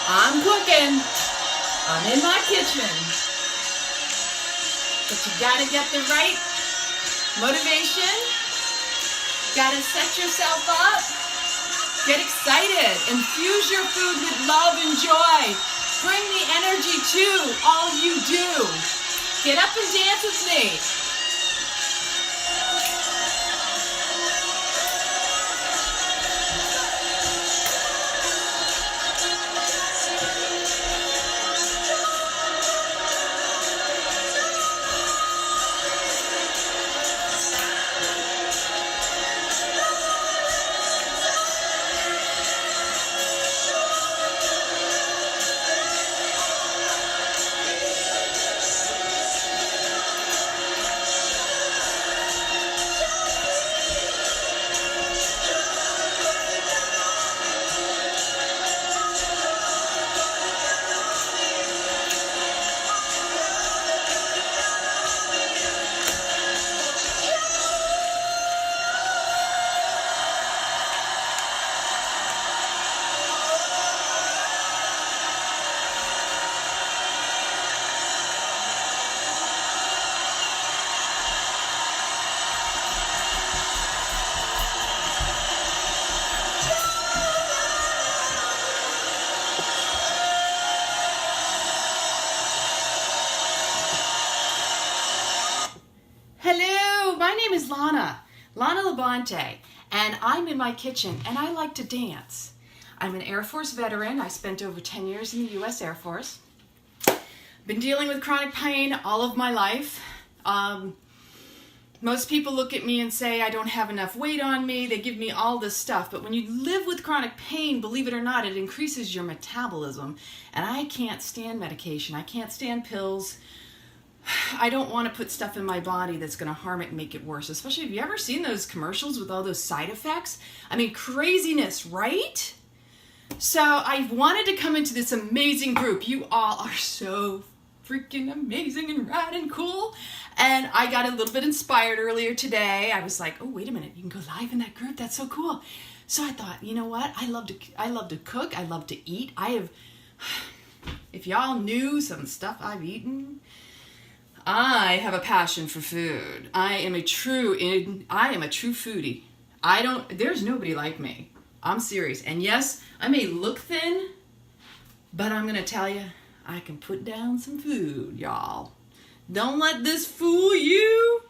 I'm cooking. I'm in my kitchen. But you gotta get the right motivation. Gotta set yourself up. Get excited. Infuse your food with love and joy. Bring the energy to all you do. Get up and dance with me. Hello, my name is Lana Labonte, and I'm in my kitchen, and I like to dance. I'm an Air Force veteran. I spent over 10 years in the U.S. Air Force. Been dealing with chronic pain all of my life. Most people look at me and say I don't have enough weight on me. They give me all this stuff. But when you live with chronic pain, believe it or not, it increases your metabolism. And I can't stand medication. I can't stand pills. I don't want to put stuff in my body that's going to harm it and make it worse. Especially, have you ever seen those commercials with all those side effects? I mean, craziness, right? So I wanted to come into this amazing group. You all are so freaking amazing and rad and cool. And I got a little bit inspired earlier today. I was like, oh, wait a minute, you can go live in that group. That's so cool. So I thought, you know what? I love to cook. I love to eat. If y'all knew some stuff I've eaten, I have a passion for food. I am a true foodie. There's nobody like me. I'm serious. And yes, I may look thin, but I'm going to tell you, I can put down some food, y'all. Don't let this fool you.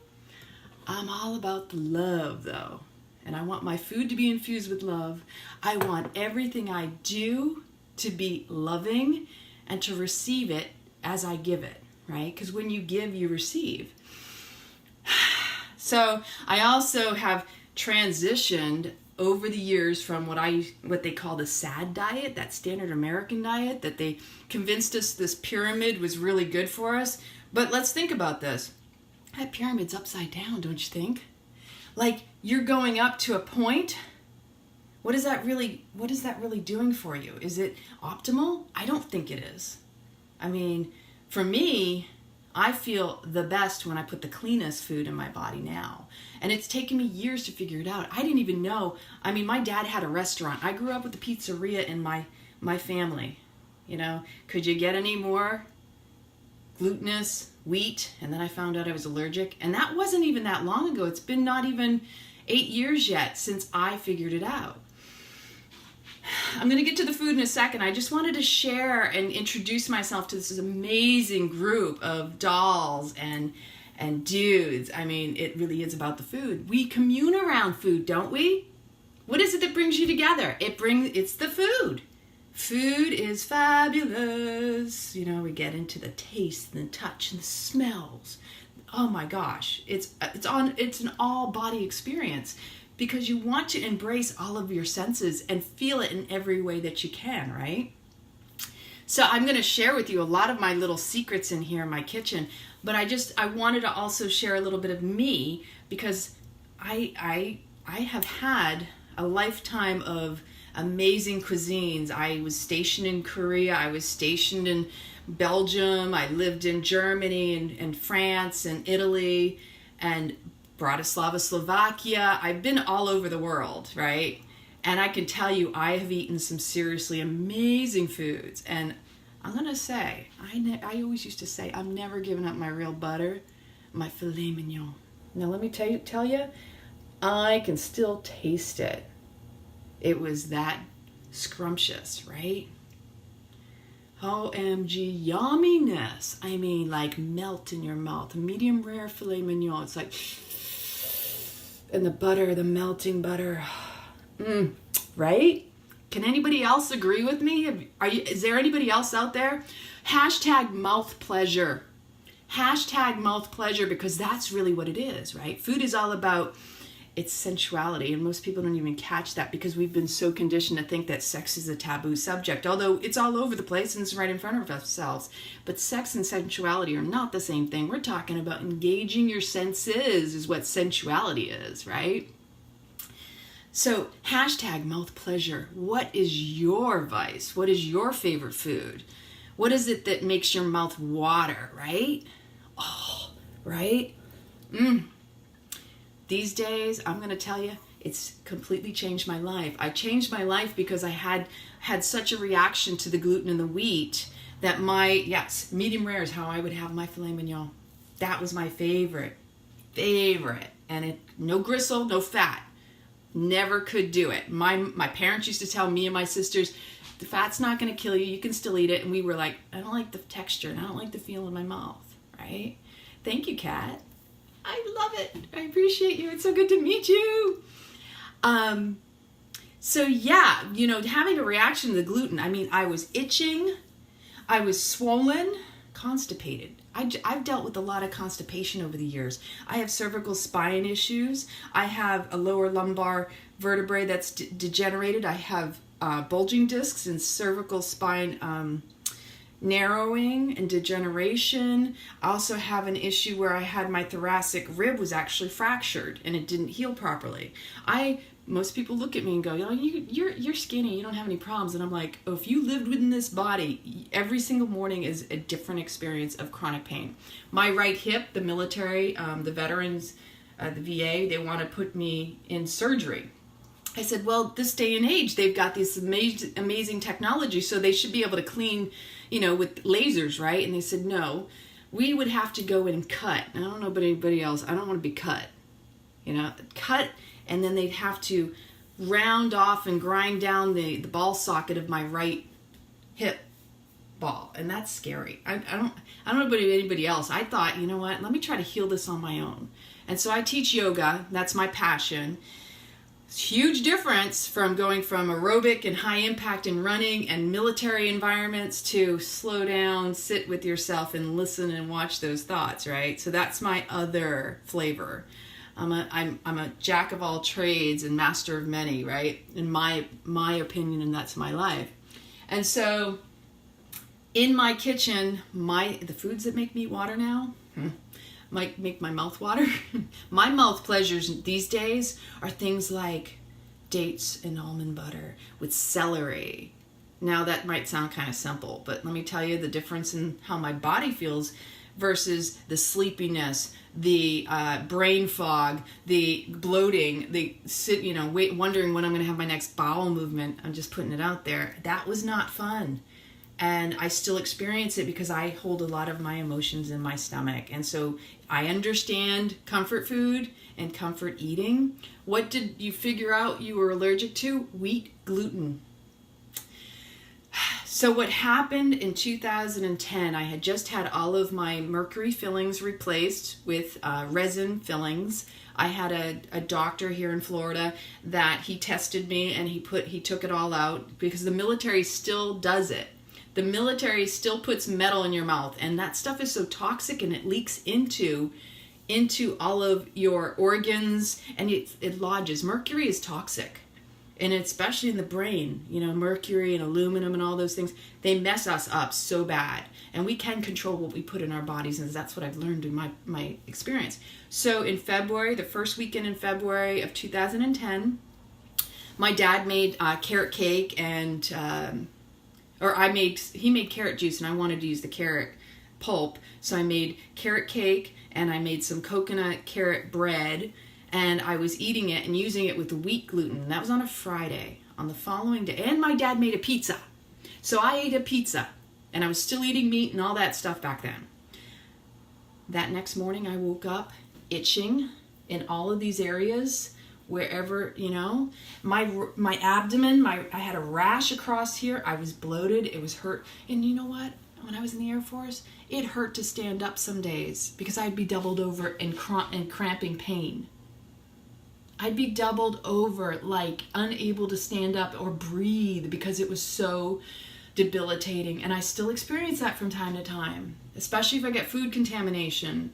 I'm all about the love, though. And I want my food to be infused with love. I want everything I do to be loving and to receive it as I give it, right? Because when you give, you receive. So I also have transitioned over the years from what they call the SAD diet, that standard American diet, that they convinced us this pyramid was really good for us. But let's think about this. That pyramid's upside down, don't you think? Like, you're going up to a point. What is that really doing for you? Is it optimal? I don't think it is. I mean, for me, I feel the best when I put the cleanest food in my body now. And it's taken me years to figure it out. I didn't even know. I mean, my dad had a restaurant. I grew up with a pizzeria in my family. You know, could you get any more glutinous wheat? And then I found out I was allergic. And that wasn't even that long ago. It's been not even 8 years yet since I figured it out. I'm going to get to the food in a second. I just wanted to share and introduce myself to this amazing group of dolls and dudes. I mean, it really is about the food. We commune around food, don't we? What is it that brings you together? It's the food. Food is fabulous. You know, we get into the taste and the touch and the smells. Oh my gosh, it's an all body experience. Because you want to embrace all of your senses and feel it in every way that you can, right? So I'm going to share with you a lot of my little secrets in here in my kitchen, but I wanted to also share a little bit of me because I have had a lifetime of amazing cuisines. I was stationed in Korea, I was stationed in Belgium, I lived in Germany and France and Italy and Bratislava, Slovakia. I've been all over the world, right? And I can tell you, I have eaten some seriously amazing foods. And I'm going to say, I always used to say, I'm never giving up my real butter, my filet mignon. Now, let me tell you, I can still taste it. It was that scrumptious, right? OMG yumminess. I mean, like melt in your mouth. Medium rare filet mignon. It's like, and the butter, the melting butter. Right? Can anybody else agree with me? Is there anybody else out there? Hashtag mouth pleasure. Hashtag mouth pleasure, because that's really what it is, right? Food is all about its sensuality, and most people don't even catch that because we've been so conditioned to think that sex is a taboo subject, although it's all over the place and it's right in front of ourselves. But sex and sensuality are not the same thing. We're talking about engaging your senses is what sensuality is, right? So hashtag mouth pleasure. What is your vice? What is your favorite food? What is it that makes your mouth water, right? Oh, right? These days, I'm going to tell you, it's completely changed my life. I changed my life because I had such a reaction to the gluten and the wheat that medium rare is how I would have my filet mignon. That was my favorite. And no gristle, no fat. Never could do it. My parents used to tell me and my sisters, the fat's not going to kill you. You can still eat it. And we were like, I don't like the texture and I don't like the feel in my mouth, right? Thank you, Kat. I love it. I appreciate you. It's so good to meet you. So yeah, having a reaction to the gluten. I mean, I was itching. I was swollen, constipated. I've dealt with a lot of constipation over the years. I have cervical spine issues. I have a lower lumbar vertebrae that's degenerated. I have bulging discs and cervical spine narrowing and degeneration. I also have an issue where I had my thoracic rib was actually fractured and it didn't heal properly. Most people look at me and go, you're skinny, you don't have any problems. And I'm like, if you lived within this body, every single morning is a different experience of chronic pain. My right hip, the military, the veterans, the VA, they want to put me in surgery. I said, well, this day and age, they've got this amazing technology, so they should be able to clean, with lasers, right? And they said, no, we would have to go in and cut. And I don't know about anybody else. I don't want to be cut, cut. And then they'd have to round off and grind down the ball socket of my right hip ball. And that's scary. I don't know about anybody else. I thought, you know what, let me try to heal this on my own. And so I teach yoga. That's my passion. Huge difference from going from aerobic and high impact and running and military environments to slow down, sit with yourself and listen and watch those thoughts, right? So that's my other flavor. I'm a jack of all trades and master of many, right? In my opinion, and that's my life. And so in my kitchen, the foods that make me water now, might make my mouth water. My mouth pleasures these days are things like dates and almond butter with celery. Now that might sound kind of simple, but let me tell you the difference in how my body feels versus the sleepiness, the brain fog, the bloating, wondering when I'm going to have my next bowel movement. I'm just putting it out there. That was not fun. And I still experience it because I hold a lot of my emotions in my stomach. And so I understand comfort food and comfort eating. What did you figure out you were allergic to? Wheat gluten. So what happened in 2010, I had just had all of my mercury fillings replaced with resin fillings. I had a doctor here in Florida that he tested me and he took it all out because the military still does it. The military still puts metal in your mouth, and that stuff is so toxic and it leaks into all of your organs and it lodges. Mercury is toxic. And especially in the brain, mercury and aluminum and all those things, they mess us up so bad. And we can control what we put in our bodies, and that's what I've learned in my experience. So in February, the first weekend in February of 2010, my dad made carrot cake and, he made carrot juice and I wanted to use the carrot pulp. So I made carrot cake and I made some coconut carrot bread. and I was eating it and using it with wheat gluten. That was on a Friday. On the following day, and my dad made a pizza. So I ate a pizza, and I was still eating meat and all that stuff back then. That next morning, I woke up itching in all of these areas, wherever, my abdomen, I had a rash across here. I was bloated. It was hurt. And you know what? When I was in the Air Force, it hurt to stand up some days because I'd be doubled over in cramping pain. I'd be doubled over, like unable to stand up or breathe because it was so debilitating. And I still experience that from time to time, especially if I get food contamination.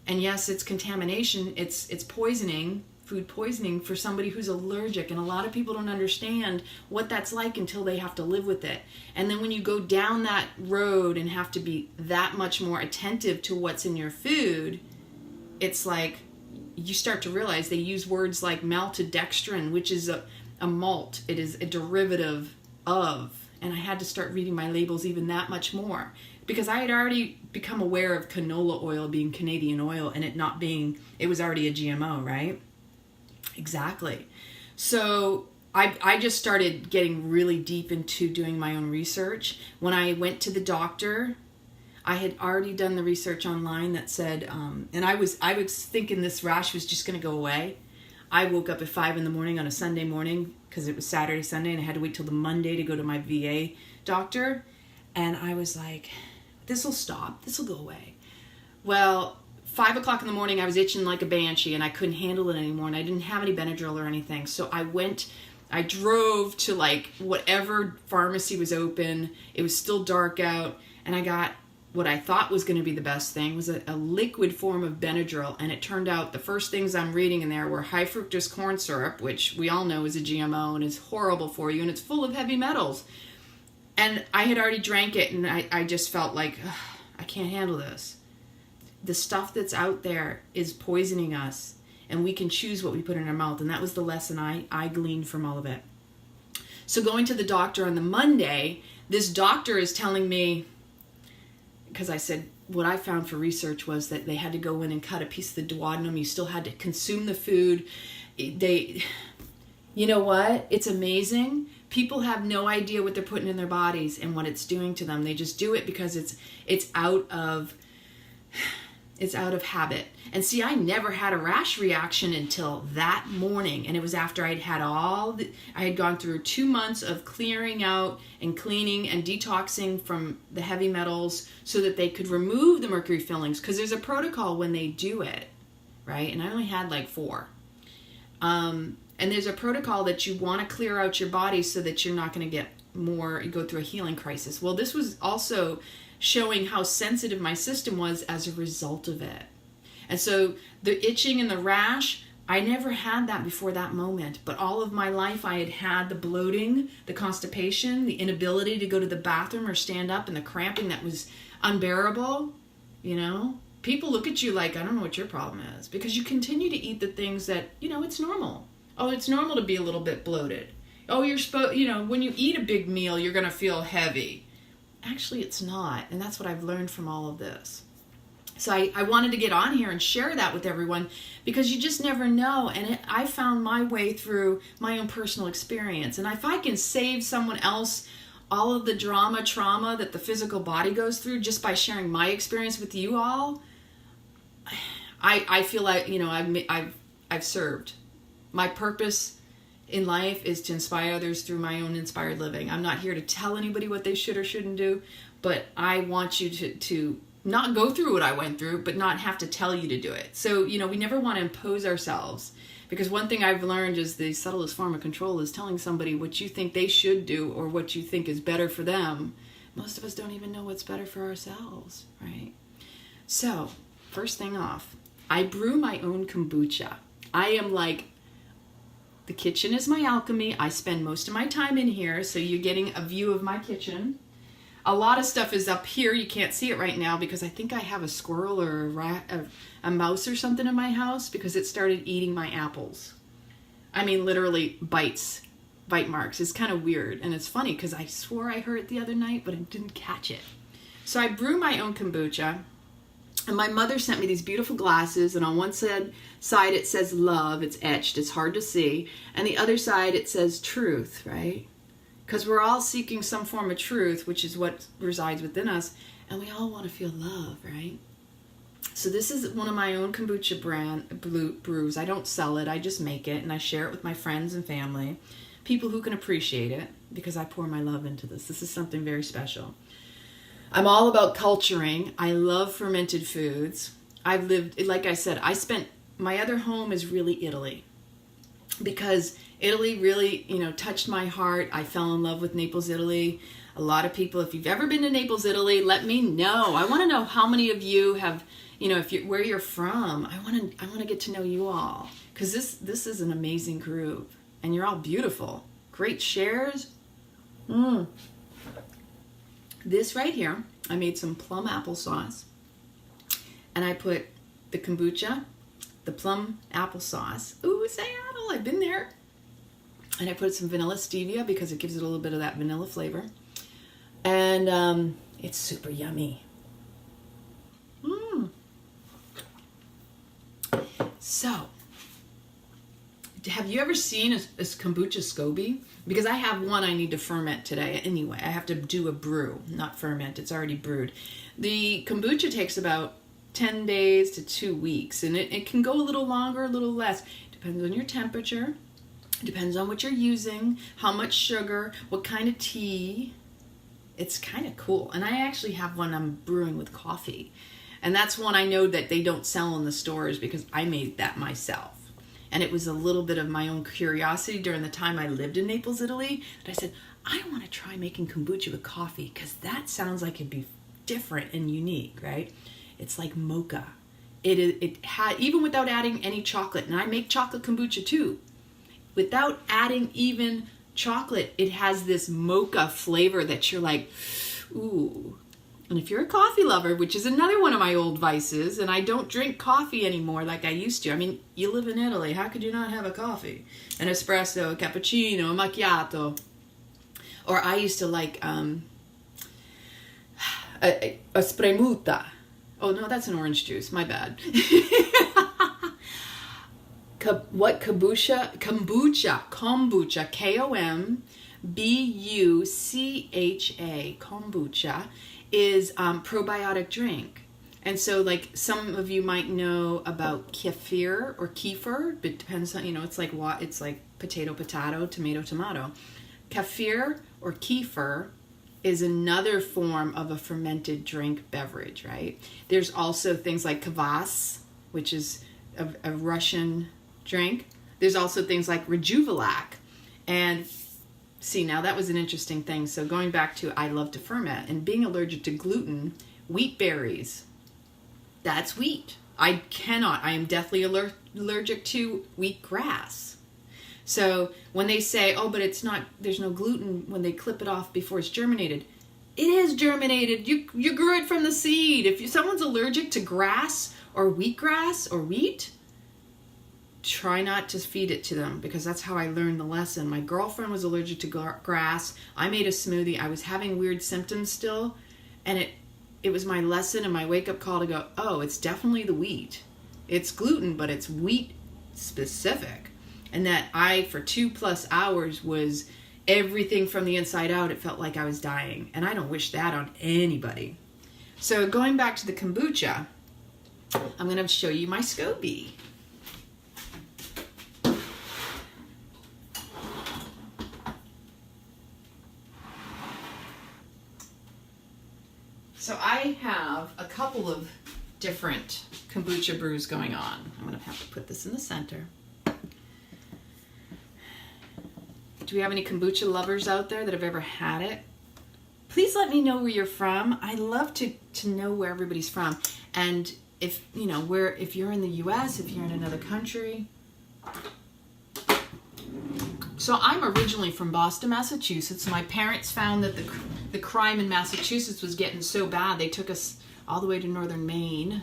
And yes, it's contamination. It's poisoning, food poisoning for somebody who's allergic. And a lot of people don't understand what that's like until they have to live with it. And then when you go down that road and have to be that much more attentive to what's in your food, it's like, you start to realize they use words like maltodextrin, which is a malt. It is a derivative of. And I had to start reading my labels even that much more because I had already become aware of canola oil being Canadian oil and it was already a GMO, right? Exactly. So I just started getting really deep into doing my own research. When I went to the doctor, I had already done the research online that said, and I was thinking this rash was just going to go away. I woke up at 5 a.m. on a Sunday morning because it was Saturday, Sunday, and I had to wait till the Monday to go to my VA doctor. And I was like, this will stop. This will go away. Well, 5 o'clock in the morning, I was itching like a banshee and I couldn't handle it anymore. And I didn't have any Benadryl or anything. So I drove to like whatever pharmacy was open. It was still dark out. And I got what I thought was going to be the best thing was a liquid form of Benadryl, and it turned out the first things I'm reading in there were high fructose corn syrup, which we all know is a GMO and is horrible for you, and it's full of heavy metals. And I had already drank it, and I just felt like, I can't handle this. The stuff that's out there is poisoning us, and we can choose what we put in our mouth, and that was the lesson I gleaned from all of it. So going to the doctor on the Monday, this doctor is telling me, because I said what I found for research was that they had to go in and cut a piece of the duodenum. You still had to consume the food. You know what? It's amazing. People have no idea what they're putting in their bodies and what it's doing to them. They just do it because it's out of habit. And see, I never had a rash reaction until that morning. And it was after I had gone through 2 months of clearing out and cleaning and detoxing from the heavy metals so that they could remove the mercury fillings. Because there's a protocol when they do it, right? And I only had like 4. And there's a protocol that you want to clear out your body so that you're not going to go through a healing crisis. Well, this was also showing how sensitive my system was as a result of it. And so the itching and the rash, I never had that before that moment. But all of my life I had the bloating, the constipation, the inability to go to the bathroom or stand up, and the cramping that was unbearable. People look at you like, I don't know what your problem is, because you continue to eat the things that, it's normal. Oh, it's normal to be a little bit bloated. Oh, you're supposed, when you eat a big meal, you're going to feel heavy. Actually, it's not. And that's what I've learned from all of this. So I wanted to get on here and share that with everyone because you just never know. And I found my way through my own personal experience. And if I can save someone else all of the trauma that the physical body goes through just by sharing my experience with you all, I feel like, I've served. My purpose in life is to inspire others through my own inspired living. I'm not here to tell anybody what they should or shouldn't do, but I want you to not go through what I went through, but not have to tell you to do it. So, we never want to impose ourselves, because one thing I've learned is the subtlest form of control is telling somebody what you think they should do or what you think is better for them. Most of us don't even know what's better for ourselves, right? So, first thing off, I brew my own kombucha. I am like, the kitchen is my alchemy. I spend most of my time in here, so you're getting a view of my kitchen. A lot of stuff is up here. You can't see it right now because I think I have a squirrel or a mouse or something in my house because it started eating my apples. I mean, literally bite marks. It's kind of weird. And it's funny because I swore I heard it the other night, but I didn't catch it. So I brew my own kombucha. And my mother sent me these beautiful glasses, and on one side it says love, it's etched, it's hard to see, and the other side it says truth, right? Because we're all seeking some form of truth, which is what resides within us, and we all want to feel love, right? So this is one of my own kombucha brand brews. I don't sell it, I just make it, and I share it with my friends and family, people who can appreciate it, because I pour my love into this. This is something very special. I'm all about culturing. I love fermented foods. I've lived, like I said, my other home is really Italy, because Italy really, touched my heart. I fell in love with Naples, Italy. A lot of people, if you've ever been to Naples, Italy, let me know. I want to know how many of you have, where you're from. I want to get to know you all, because this is an amazing group, and you're all beautiful. Great shares. This right here, I made some plum applesauce, and I put the kombucha, the plum applesauce. Ooh, Seattle, I've been there. And I put some vanilla stevia because it gives it a little bit of that vanilla flavor. And it's super yummy. So, have you ever seen a kombucha SCOBY? Because I have one I need to ferment today anyway. I have to do a brew, not ferment. It's already brewed. The kombucha takes about 10 days to 2 weeks, and it can go a little longer, a little less. Depends on your temperature. Depends on what you're using, how much sugar, what kind of tea. It's kind of cool. And I actually have one I'm brewing with coffee. And that's one I know that they don't sell in the stores because I made that myself. And it was a little bit of my own curiosity during the time I lived in Naples, Italy, that I said, I want to try making kombucha with coffee, because that sounds like it'd be different and unique, right? It's like mocha. It had, even without adding any chocolate, and I make chocolate kombucha too. Without adding even chocolate, it has this mocha flavor that you're like, ooh. And if you're a coffee lover, which is another one of my old vices, and I don't drink coffee anymore like I used to. I mean, you live in Italy. How could you not have a coffee? An espresso, a cappuccino, a macchiato. Or I used to like a spremuta. Oh, no, that's an orange juice. My bad. Kombucha, Kombucha, kombucha is probiotic drink. And so, like, some of you might know about kefir or kefir. It depends on, it's like what, it's like potato, tomato. Kefir or kefir is another form of a fermented drink beverage, right? There's also things like kvass, which is a Russian drink. There's also things like Rejuvelac. And see, now that was an interesting thing. So going back to I love to ferment and being allergic to gluten, wheat berries, that's wheat. I am deathly allergic to wheatgrass. So when they say, oh, but there's no gluten when they clip it off before it's germinated, it is germinated. You grew it from the seed. If someone's allergic to grass or wheatgrass or wheat, try not to feed it to them, because that's how I learned the lesson. My girlfriend was allergic to grass. I made a smoothie. I was having weird symptoms still, and it was my lesson and my wake-up call to go, oh, it's definitely the wheat. It's gluten, but it's wheat specific. And that for 2+ hours was everything from the inside out. It felt like I was dying, and I don't wish that on anybody. So going back to the kombucha, I'm going to show you my SCOBY. So I have a couple of different kombucha brews going on. I'm going to have to put this in the center. Do we have any kombucha lovers out there that have ever had it? Please let me know where you're from. I love to know where everybody's from. And if you're in the US, if you're in another country. So I'm originally from Boston, Massachusetts. My parents found that the crime in Massachusetts was getting so bad, they took us all the way to northern Maine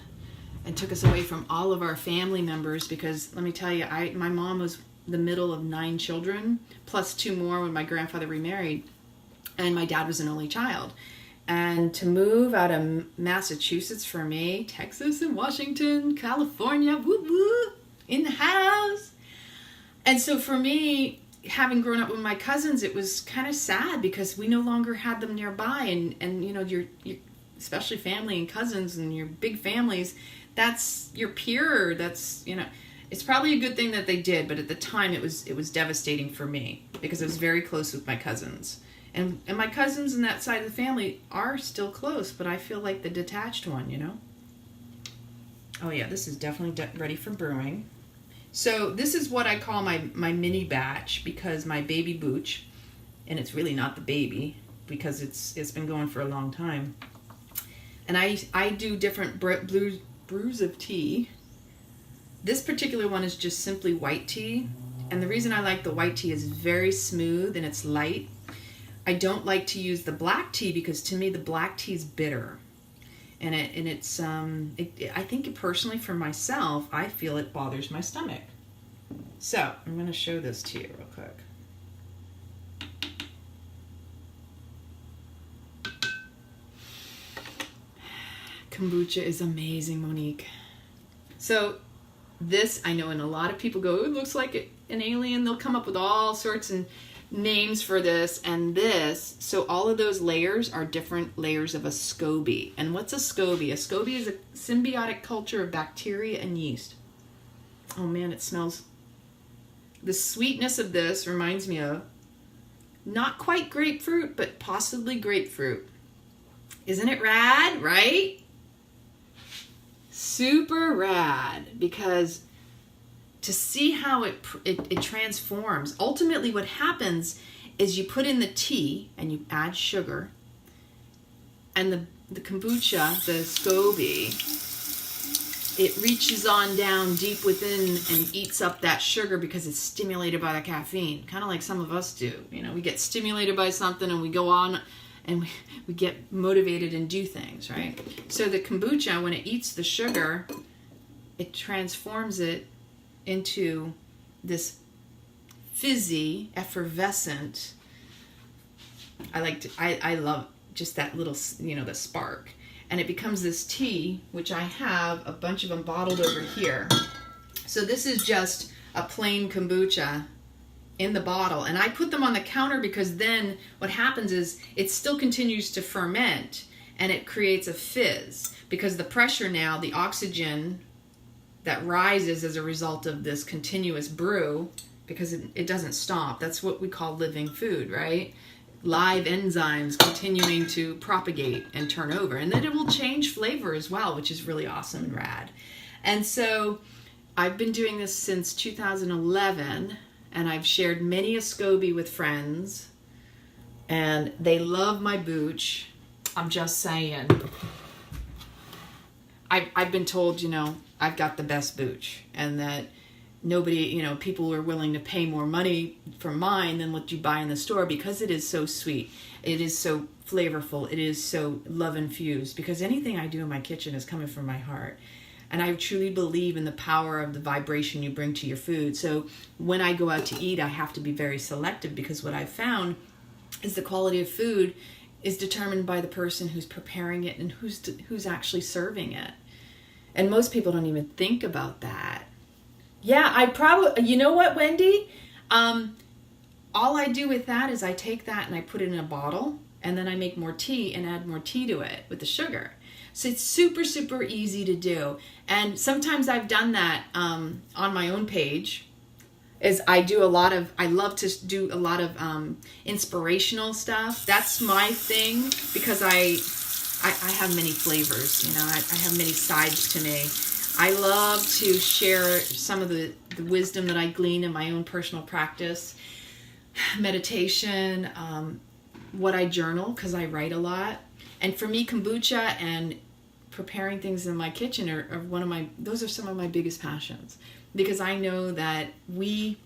and took us away from all of our family members, because let me tell you, my mom was the middle of 9 children, plus 2 more when my grandfather remarried, and my dad was an only child. And to move out of Massachusetts for me, Texas and Washington, California, woo woo, in the house. And so for me, having grown up with my cousins, it was kind of sad because we no longer had them nearby. And you know, your especially family and cousins and your big families, that's your peer. That's, you know, it's probably a good thing that they did, but at the time it was devastating for me because I was very close with my cousins. And my cousins in that side of the family are still close, but I feel like the detached one, you know? Oh yeah, this is definitely ready for brewing. So this is what I call my mini batch because my baby booch, and it's really not the baby because it's been going for a long time. And I do different brews of tea. This particular one is just simply white tea. And the reason I like the white tea is very smooth and it's light. I don't like to use the black tea because to me the black tea is bitter, and I think personally for myself I feel it bothers my stomach. So I'm going to show this to you real quick. Kombucha is amazing, Monique. So this, I know, and a lot of people go, it looks like an alien. They'll come up with all sorts of names for this and this. So all of those layers are different layers of a SCOBY. And what's a SCOBY? A SCOBY is a symbiotic culture of bacteria and yeast. Oh man, it smells. The sweetness of this reminds me of not quite grapefruit, but possibly grapefruit. Isn't it rad, right? Super rad, because to see how it transforms. Ultimately what happens is you put in the tea and you add sugar, and the kombucha, the SCOBY, it reaches on down deep within and eats up that sugar because it's stimulated by the caffeine, kind of like some of us do. You know, we get stimulated by something and we go on and we get motivated and do things, right? So the kombucha, when it eats the sugar, it transforms it into this fizzy, effervescent. I love just that little, you know, the spark. And it becomes this tea, which I have a bunch of them bottled over here. So this is just a plain kombucha in the bottle. And I put them on the counter because then what happens is it still continues to ferment and it creates a fizz because the pressure now, the oxygen that rises as a result of this continuous brew, because it doesn't stop. That's what we call living food, right? Live enzymes continuing to propagate and turn over. And then it will change flavor as well, which is really awesome and rad. And so I've been doing this since 2011, and I've shared many a SCOBY with friends, and they love my booch. I'm just saying. I've been told, you know, I've got the best booch, and that nobody, you know, people are willing to pay more money for mine than what you buy in the store because it is so sweet. It is so flavorful. It is so love infused, because anything I do in my kitchen is coming from my heart. And I truly believe in the power of the vibration you bring to your food. So when I go out to eat, I have to be very selective, because what I've found is the quality of food is determined by the person who's preparing it and who's actually serving it. And most people don't even think about that. Yeah, I probably, you know what, Wendy? All I do with that is I take that and I put it in a bottle, and then I make more tea and add more tea to it with the sugar. So it's super, super easy to do. And sometimes I've done that on my own page. I love to do a lot of inspirational stuff. That's my thing, because I have many flavors, you know, I have many sides to me. I love to share some of the wisdom that I glean in my own personal practice, meditation, what I journal, because I write a lot. And for me, kombucha and preparing things in my kitchen those are some of my biggest passions, because I know that we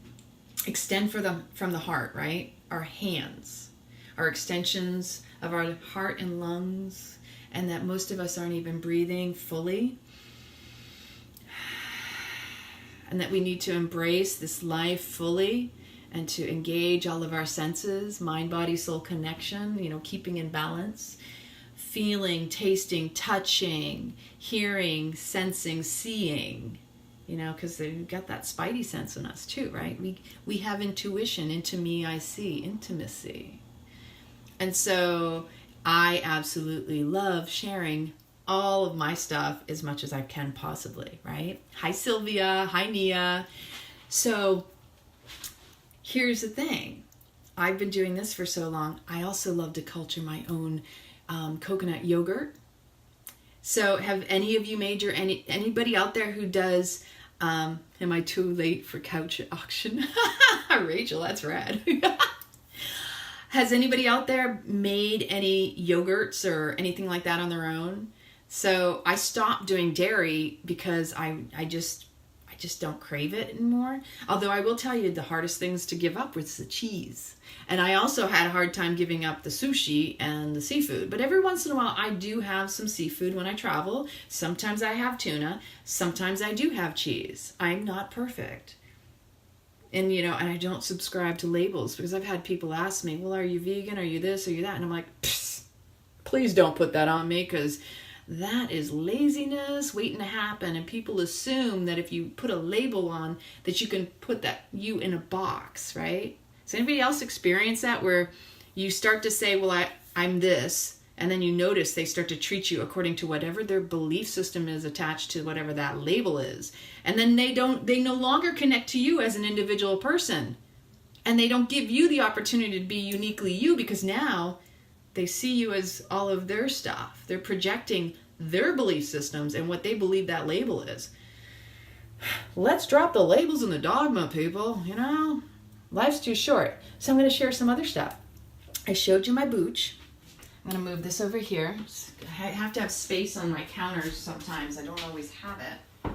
extend from the heart, right? Our hands are extensions of our heart and lungs, and that most of us aren't even breathing fully. And that we need to embrace this life fully and to engage all of our senses, mind, body, soul connection, you know, keeping in balance feeling, tasting, touching, hearing, sensing, seeing. You know, because we've got that spidey sense in us too, right? We have intuition. Into me I see, intimacy. And so I absolutely love sharing all of my stuff as much as I can possibly, right? Hi, Sylvia. Hi, Nia. So here's the thing. I've been doing this for so long. I also love to culture my own coconut yogurt. So have any of you made anybody out there who does, am I too late for couch auction? Rachel, that's rad. Has anybody out there made any yogurts or anything like that on their own? So I stopped doing dairy because I just don't crave it anymore. Although I will tell you, the hardest things to give up was the cheese. And I also had a hard time giving up the sushi and the seafood. But every once in a while, I do have some seafood when I travel. Sometimes I have tuna. Sometimes I do have cheese. I'm not perfect. And, you know, and I don't subscribe to labels because I've had people ask me, well, are you vegan? Are you this? Are you that? And I'm like, please don't put that on me, because that is laziness waiting to happen. And people assume that if you put a label on, that you can put that you in a box, right? Does anybody else experience that, where you start to say, well, I'm this, and then you notice they start to treat you according to whatever their belief system is attached to whatever that label is. And then they no longer connect to you as an individual person. And they don't give you the opportunity to be uniquely you, because now they see you as all of their stuff. They're projecting their belief systems and what they believe that label is. Let's drop the labels and the dogma, people. You know, life's too short. So I'm going to share some other stuff. I showed you my booch. I'm going to move this over here. I have to have space on my counters sometimes. I don't always have it.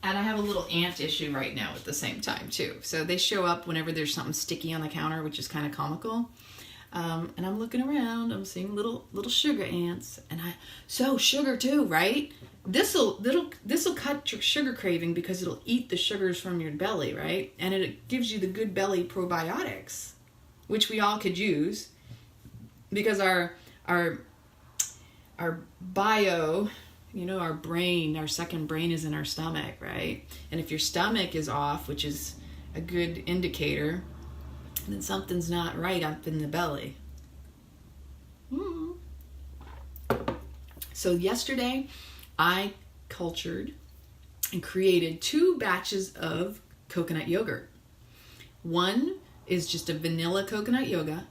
And I have a little ant issue right now at the same time too. So they show up whenever there's something sticky on the counter, which is kind of comical. And I'm looking around. I'm seeing little sugar ants, and so sugar too, right? This'll cut your sugar craving, because it'll eat the sugars from your belly, right? And it gives you the good belly probiotics, which we all could use, because our bio, you know, our brain, our second brain is in our stomach, right? And if your stomach is off, which is a good indicator, then something's not right up in the belly. So yesterday, I cultured and created 2 batches of coconut yogurt. One is just a vanilla coconut yogurt.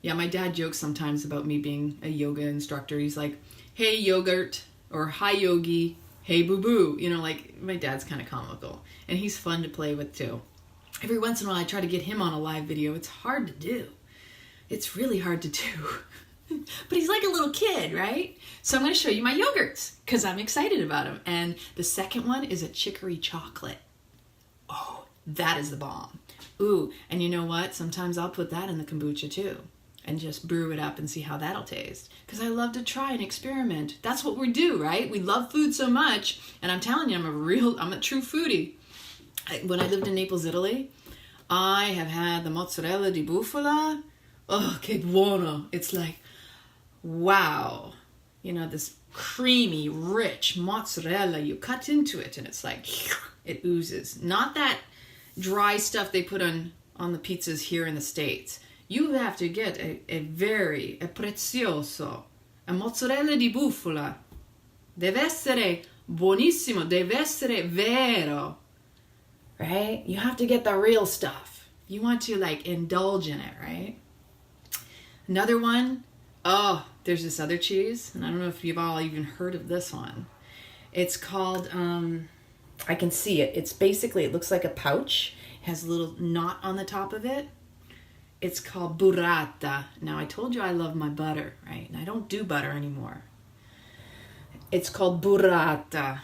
Yeah, my dad jokes sometimes about me being a yoga instructor. He's like, hey yogurt, or hi yogi, hey boo boo. You know, like, my dad's kind of comical, and he's fun to play with too. Every once in a while I try to get him on a live video. It's hard to do. It's really hard to do. But he's like a little kid, right? So I'm going to show you my yogurts, because I'm excited about them. And the second one is a chicory chocolate. Oh, that is the bomb. Ooh, and you know what? Sometimes I'll put that in the kombucha too, and just brew it up and see how that'll taste. Because I love to try and experiment. That's what we do, right? We love food so much. And I'm telling you, I'm a true foodie. When I lived in Naples, Italy, I have had the mozzarella di bufala. Oh, che buono. It's like, wow. You know, this creamy, rich mozzarella. You cut into it and it's like, it oozes. Not that dry stuff they put on the pizzas here in the States. You have to get a prezioso, a mozzarella di bufala. Deve essere buonissimo, deve essere vero. Right? You have to get the real stuff. You want to like indulge in it, right? Another one, there's this other cheese, and I don't know if you've all even heard of this one. It's called, I can see it. It's basically, it looks like a pouch. It has a little knot on the top of it. It's called burrata. Now, I told you I love my butter, right? And I don't do butter anymore. It's called burrata.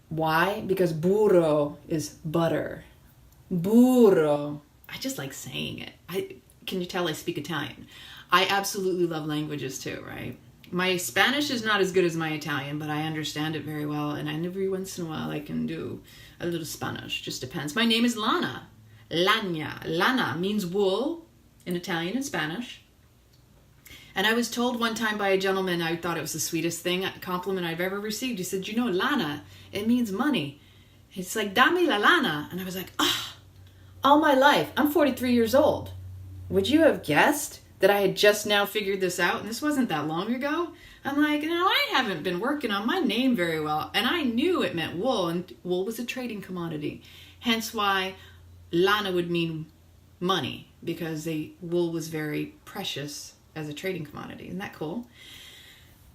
Why? Because burro is butter. Burro. I just like saying it. Can you tell I speak Italian? I absolutely love languages too, right? My Spanish is not as good as my Italian, but I understand it very well. And every once in a while I can do a little Spanish. Just depends. My name is Lana. Lana means wool in Italian and Spanish. And I was told one time by a gentleman, I thought it was the sweetest thing, compliment I've ever received. He said, lana, it means money. It's like, dame la lana. And I was like, all my life, I'm 43 years old. Would you have guessed that I had just now figured this out? And this wasn't that long ago. I'm like, I haven't been working on my name very well. And I knew it meant wool, and wool was a trading commodity. Hence why lana would mean money, because wool was very precious as a trading commodity. Isn't that cool?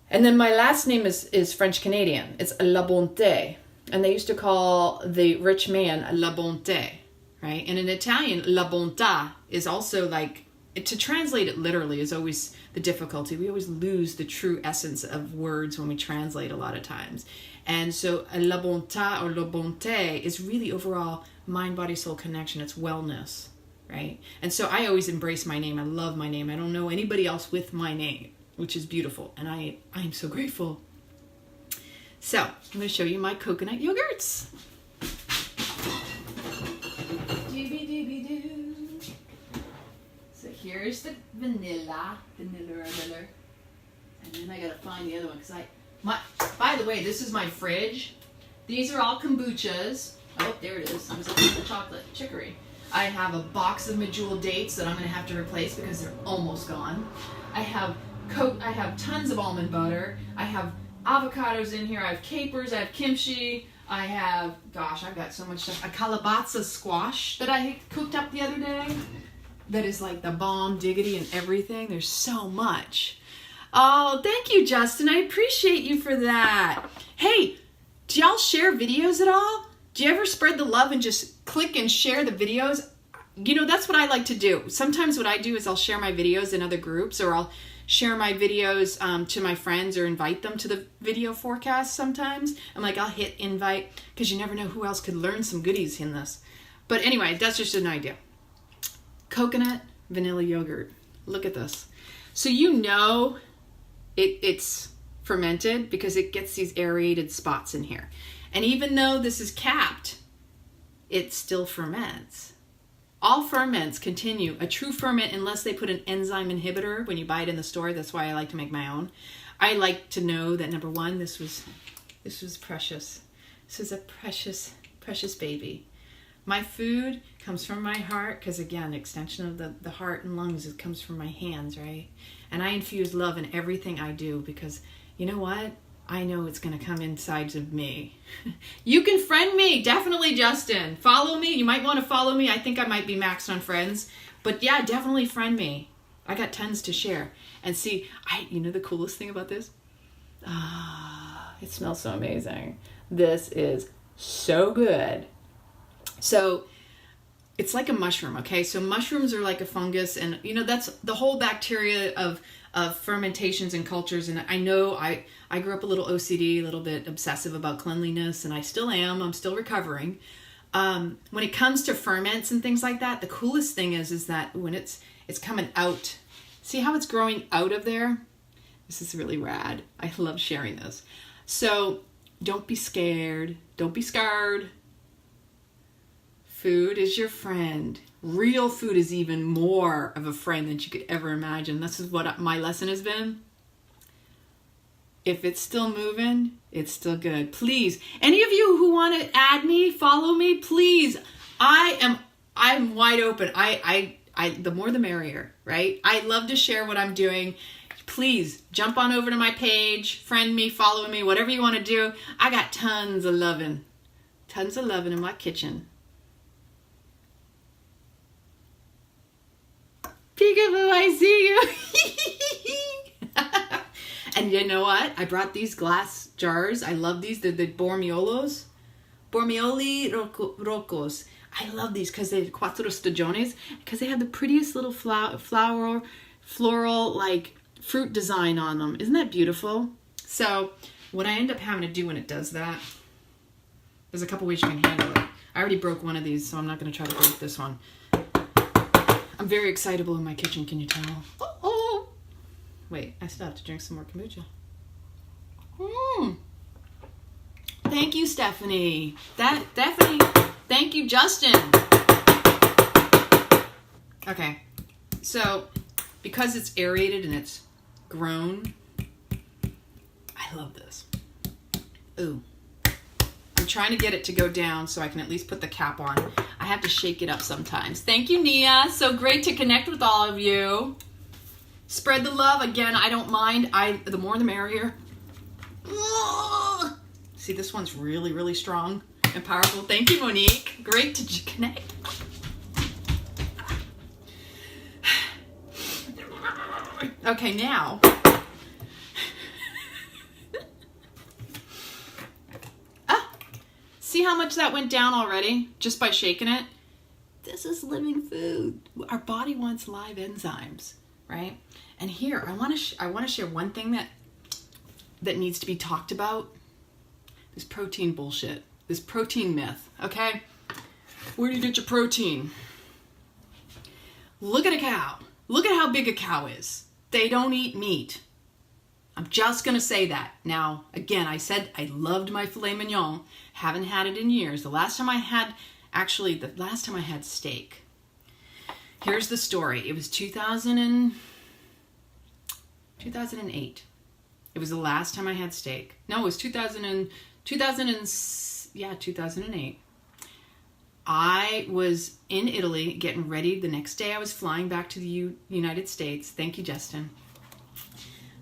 And then my last name is French Canadian. It's La Bonté. And they used to call the rich man La Bonté, right? And in Italian, La Bontà is also like, to translate it literally is always the difficulty. We always lose the true essence of words when we translate a lot of times. And so La Bontà or La Bonté is really overall mind, body, soul connection. It's wellness, right? And so I always embrace my name. I love my name. I don't know anybody else with my name, which is beautiful. And I am so grateful. So I'm going to show you my coconut yogurts. So here's the vanilla. And then I got to find the other one, because by the way, this is my fridge. These are all kombuchas. Oh, there it is. I was looking for chocolate chicory. I have a box of Medjool dates that I'm going to have to replace because they're almost gone. I have tons of almond butter. I have avocados in here. I have capers. I have kimchi. I have, I've got so much stuff. A calabaza squash that I cooked up the other day. That is like the bomb diggity and everything. There's so much. Oh, thank you, Justin. I appreciate you for that. Hey, do y'all share videos at all? Do you ever spread the love and just click and share the videos? That's what I like to do. Sometimes what I do is I'll share my videos in other groups, or I'll share my videos to my friends, or invite them to the video forecast sometimes. I'll hit invite, because you never know who else could learn some goodies in this. But anyway, that's just an idea. Coconut vanilla yogurt. Look at this. So it's fermented because it gets these aerated spots in here. And even though this is capped, it still ferments. All ferments continue. A true ferment, unless they put an enzyme inhibitor when you buy it in the store, that's why I like to make my own. I like to know that, number one, this was precious. This is a precious, precious baby. My food comes from my heart, because again, extension of the heart and lungs, it comes from my hands, right? And I infuse love in everything I do, because you know what? I know it's going to come inside of me. You can friend me, definitely, Justin. Follow me. You might want to follow me. I think I might be maxed on friends. But yeah, definitely friend me. I got tons to share. And see, the coolest thing about this? It smells so amazing. This is so good. So it's like a mushroom, okay? So mushrooms are like a fungus, and that's the whole bacteria of fermentations and cultures. And I know I grew up a little OCD, a little bit obsessive about cleanliness, and I still am. I'm still recovering. When it comes to ferments and things like that, the coolest thing is that when it's coming out, see how it's growing out of there? This is really rad. I love sharing this. So don't be scared. Don't be scared. Food is your friend. Real food is even more of a friend than you could ever imagine. This is what my lesson has been. If it's still moving, it's still good. Please, any of you who want to add me, follow me, please. I'm wide open. I the more the merrier, right? I love to share what I'm doing. Please jump on over to my page, friend me, follow me, whatever you want to do. I got tons of loving in my kitchen. Peekaboo, I see you. And you know what? I brought these glass jars. I love these. They're the Bormiolos. Bormioli Roccos. I love these because they're quattro stagiones, because they have the prettiest little floral, like fruit design on them. Isn't that beautiful? So what I end up having to do when it does that, there's a couple ways you can handle it. I already broke one of these, so I'm not going to try to break this one. I'm very excitable in my kitchen, can you tell? Oh. Wait, I still have to drink some more kombucha. Thank you, Stephanie. Stephanie, thank you, Justin. Okay, so because it's aerated and it's grown. I love this. Ooh. I'm trying to get it to go down so I can at least put the cap on. I have to shake it up sometimes. Thank you, Nia. So great to connect with all of you. Spread the love. Again, I don't mind. The more the merrier. See, this one's really, really strong and powerful. Thank you, Monique. Great to connect. Okay, now. See how much that went down already just by shaking it? This is living food. Our body wants live enzymes, right? And here, I want to share one thing that needs to be talked about. This protein bullshit. This protein myth, okay? Where do you get your protein? Look at a cow. Look at how big a cow is. They don't eat meat. I'm just going to say that. Now, again, I said I loved my filet mignon. Haven't had it in years. The last time I had steak. Here's the story. It was 2008. It was the last time I had steak. No, it was 2008. I was in Italy getting ready. The next day I was flying back to the United States. Thank you, Justin.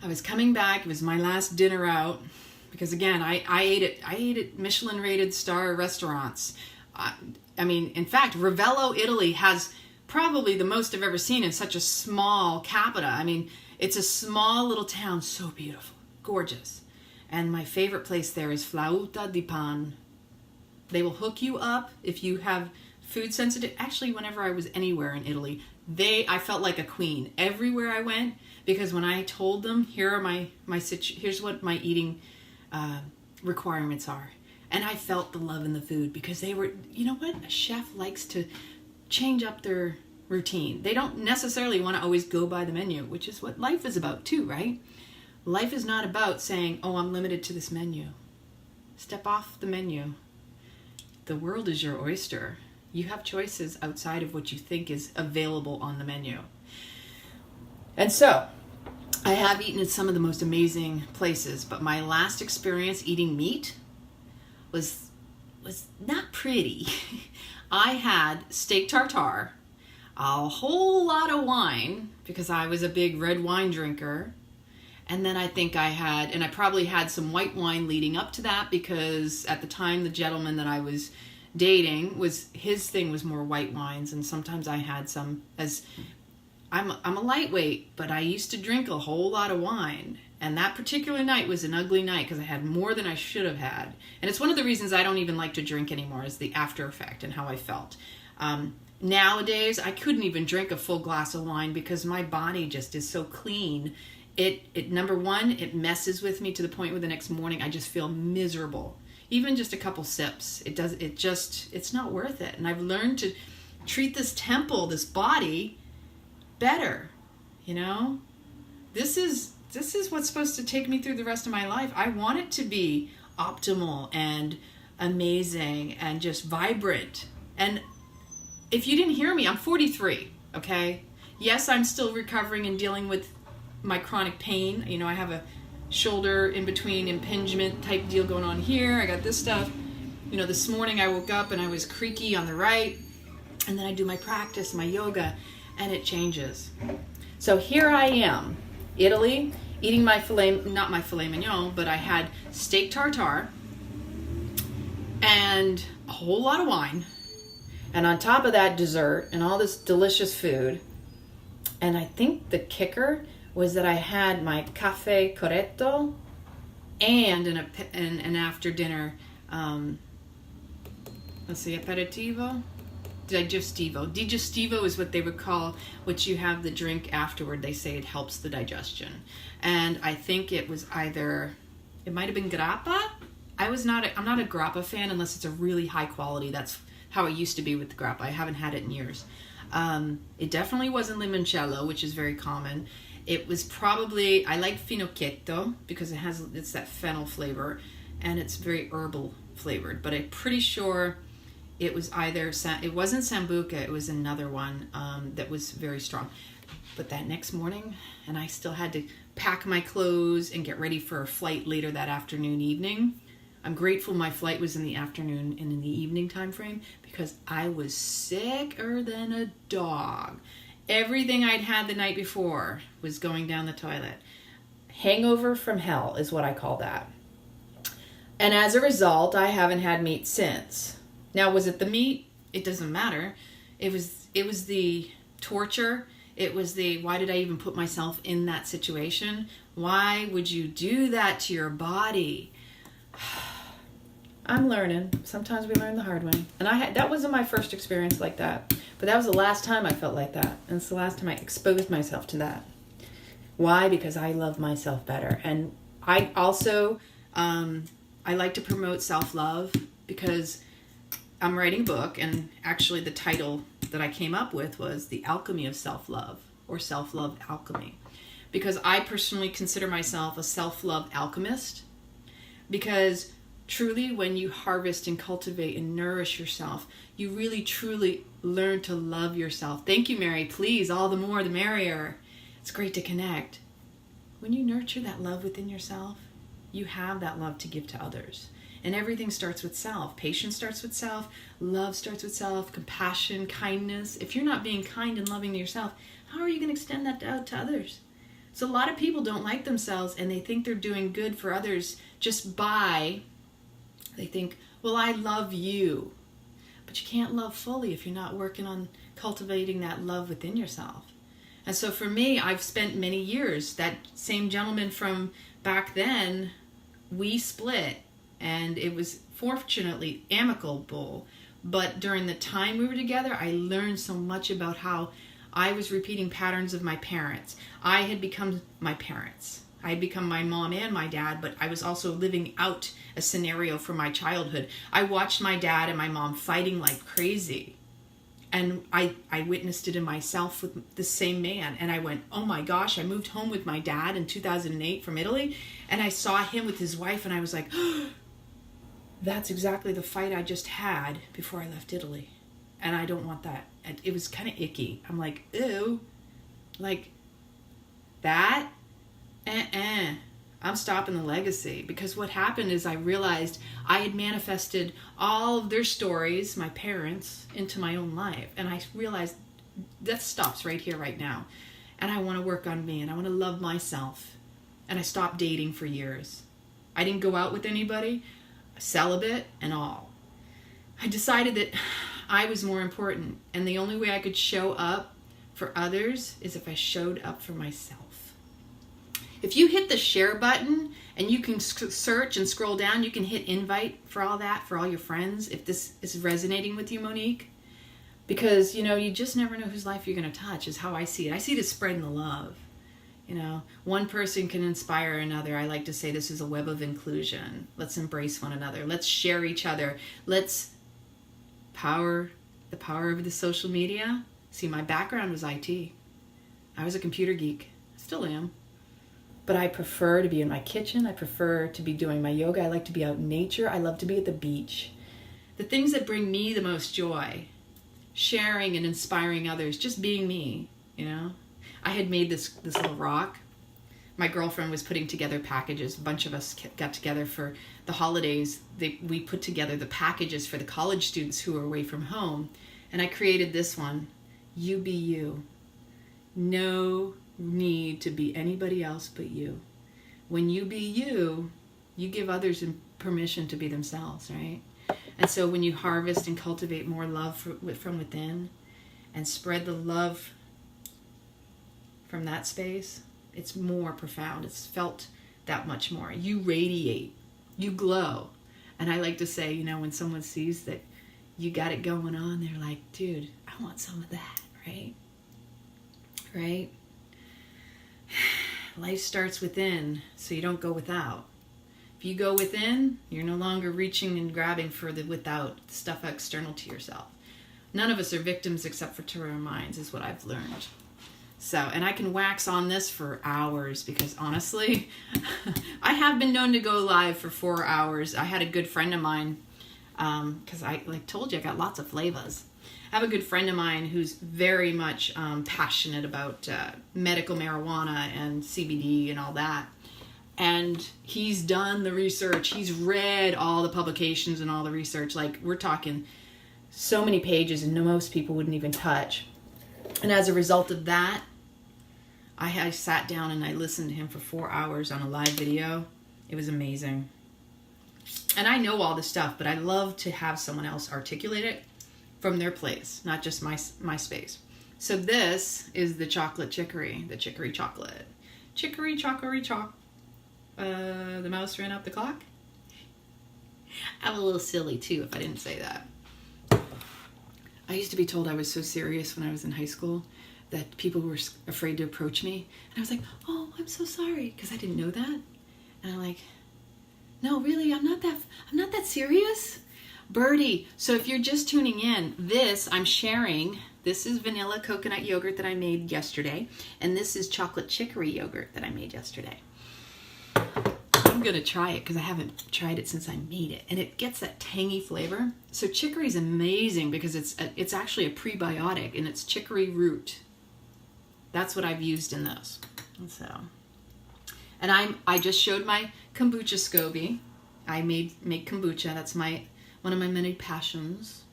I was coming back. It was my last dinner out because again, I ate at Michelin rated star restaurants. I mean, in fact, Ravello, Italy has probably the most I've ever seen in such a small capita. I mean, it's a small little town, so beautiful, gorgeous. And my favorite place there is Flauta di Pan. They will hook you up if you have food sensitive. Actually, whenever I was anywhere in Italy, I felt like a queen everywhere I went. Because when I told them, here's what my eating requirements are. And I felt the love in the food because they were, you know what? A chef likes to change up their routine. They don't necessarily want to always go by the menu, which is what life is about too, right? Life is not about saying, oh, I'm limited to this menu. Step off the menu. The world is your oyster. You have choices outside of what you think is available on the menu. And so, I have eaten at some of the most amazing places, but my last experience eating meat was not pretty. I had steak tartare, a whole lot of wine, because I was a big red wine drinker, and then I think I probably had some white wine leading up to that, because at the time the gentleman that I was dating, his thing was more white wines, and sometimes I had some as... I'm a lightweight, but I used to drink a whole lot of wine. And that particular night was an ugly night because I had more than I should have had. And it's one of the reasons I don't even like to drink anymore is the after effect and how I felt. Nowadays, I couldn't even drink a full glass of wine because my body just is so clean. It number one, it messes with me to the point where the next morning I just feel miserable. Even just a couple sips, it's not worth it. And I've learned to treat this temple, this body, better, you know? This is what's supposed to take me through the rest of my life. I want it to be optimal and amazing and just vibrant. And if you didn't hear me, I'm 43, okay? Yes, I'm still recovering and dealing with my chronic pain. You know, I have a shoulder in between impingement type deal going on here. I got this stuff. You know, this morning I woke up and I was creaky on the right, and then I do my practice, my yoga, and it changes. So here I am, Italy, eating not my filet mignon, but I had steak tartare and a whole lot of wine. And on top of that, dessert and all this delicious food. And I think the kicker was that I had my caffè corretto and an after dinner, aperitivo? Digestivo is what they would call what you have the drink afterward. They say it helps the digestion. And I think it might have been grappa. I'm not a grappa fan unless it's a really high quality. That's how I used to be with the grappa. I haven't had it in years. It definitely wasn't limoncello, which is very common. It was probably, I like finocchietto because it's that fennel flavor and it's very herbal flavored, but I'm pretty sure it was it wasn't Sambuca, it was another one that was very strong. But that next morning, and I still had to pack my clothes and get ready for a flight later that afternoon, evening. I'm grateful my flight was in the afternoon and in the evening time frame, because I was sicker than a dog. Everything I'd had the night before was going down the toilet. Hangover from hell is what I call that. And as a result, I haven't had meat since. Now, was it the meat? It doesn't matter. It was the torture. It was the, why did I even put myself in that situation? Why would you do that to your body? I'm learning. Sometimes we learn the hard way. And that wasn't my first experience like that. But that was the last time I felt like that. And it's the last time I exposed myself to that. Why? Because I love myself better. And I also, I like to promote self-love, because I'm writing a book, and actually the title that I came up with was The Alchemy of Self-Love, or Self-Love Alchemy. Because I personally consider myself a self-love alchemist, because truly when you harvest and cultivate and nourish yourself, you really truly learn to love yourself. Thank you, Mary. Please, all the more the merrier. It's great to connect. When you nurture that love within yourself, you have that love to give to others. And everything starts with self. Patience starts with self. Love starts with self. Compassion, kindness. If you're not being kind and loving to yourself, how are you going to extend that out to others? So a lot of people don't like themselves, and they think they're doing good for others just by, they think, well, I love you. But you can't love fully if you're not working on cultivating that love within yourself. And so for me, I've spent many years, that same gentleman from back then, we split, and it was fortunately amicable. But during the time we were together, I learned so much about how I was repeating patterns of my parents. I had become my parents. I had become my mom and my dad, but I was also living out a scenario from my childhood. I watched my dad and my mom fighting like crazy. And I witnessed it in myself with the same man. And I went, oh my gosh, I moved home with my dad in 2008 from Italy. And I saw him with his wife, and I was like, oh, that's exactly the fight I just had before I left Italy. And I don't want that. It was kind of icky. I'm like, ew, like that? I'm stopping the legacy. Because what happened is I realized I had manifested all of their stories, my parents, into my own life. And I realized that stops right here, right now. And I want to work on me, and I want to love myself. And I stopped dating for years. I didn't go out with anybody, celibate and all. I decided that I was more important, and the only way I could show up for others is if I showed up for myself. If you hit the share button and you can search and scroll down, you can hit invite for all that, for all your friends, if this is resonating with you, Monique. Because, you just never know whose life you're going to touch, is how I see it. I see it as spreading the love. One person can inspire another. I like to say this is a web of inclusion. Let's embrace one another. Let's share each other. Let's the power of the social media. See, my background was IT. I was a computer geek. Still am. But I prefer to be in my kitchen. I prefer to be doing my yoga. I like to be out in nature. I love to be at the beach. The things that bring me the most joy, sharing and inspiring others, just being me, I had made this little rock. My girlfriend was putting together packages. A bunch of us got together for the holidays. We put together the packages for the college students who were away from home. And I created this one. You be you. No need to be anybody else but you. When you be you, you give others permission to be themselves, right? And so when you harvest and cultivate more love from within and spread the love from that space, it's more profound. It's felt that much more. You radiate. You glow. And I like to say, when someone sees that you got it going on, they're like, dude, I want some of that, right? Right? Life starts within, so you don't go without. If you go within, you're no longer reaching and grabbing for the without stuff external to yourself. None of us are victims except for our minds, is what I've learned. So, and I can wax on this for hours, because honestly, I have been known to go live for 4 hours. I had a good friend of mine, because I told you, I got lots of flavors. I have a good friend of mine who's very much passionate about medical marijuana and CBD and all that. And he's done the research. He's read all the publications and all the research. Like, we're talking so many pages, and most people wouldn't even touch. And as a result of that, I sat down and I listened to him for 4 hours on a live video. It was amazing. And I know all this stuff, but I love to have someone else articulate it from their place, not just my space. So this is the chocolate chicory, the chicory chocolate. Chicory, chocolate, choc. The mouse ran up the clock. I'm a little silly too if I didn't say that. I used to be told I was so serious when I was in high school that people were afraid to approach me. And I was like, oh, I'm so sorry, because I didn't know that. And I'm like, no, really, I'm not that serious. Birdie. So if you're just tuning in, this I'm sharing. This is vanilla coconut yogurt that I made yesterday. And this is chocolate chicory yogurt that I made yesterday. I'm going to try it because I haven't tried it since I made it. And it gets that tangy flavor. So chicory is amazing because it's actually a prebiotic, and it's chicory root. That's what I've used in this. And so, and I just showed my kombucha SCOBY. I make kombucha. That's one of my many passions.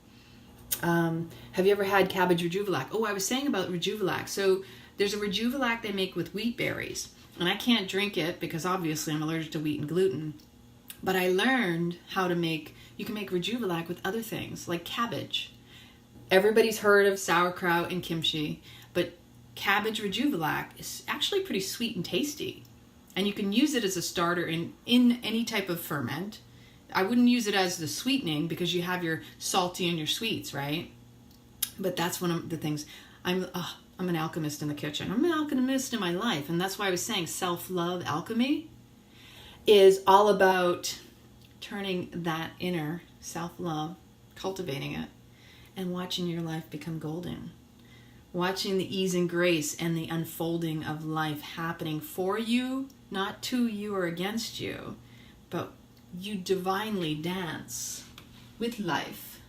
Have you ever had cabbage Rejuvelac? Oh, I was saying about Rejuvelac. So there's a Rejuvelac they make with wheat berries. And I can't drink it because obviously I'm allergic to wheat and gluten. But I learned how to you can make Rejuvelac with other things, like cabbage. Everybody's heard of sauerkraut and kimchi, but cabbage Rejuvelac is actually pretty sweet and tasty. And you can use it as a starter in any type of ferment. I wouldn't use it as the sweetening because you have your salty and your sweets, right? But that's one of the things. I'm an alchemist in the kitchen. I'm an alchemist in my life. And that's why I was saying self-love alchemy is all about turning that inner self-love, cultivating it, and watching your life become golden. Watching the ease and grace and the unfolding of life happening for you, not to you or against you, but you divinely dance with life,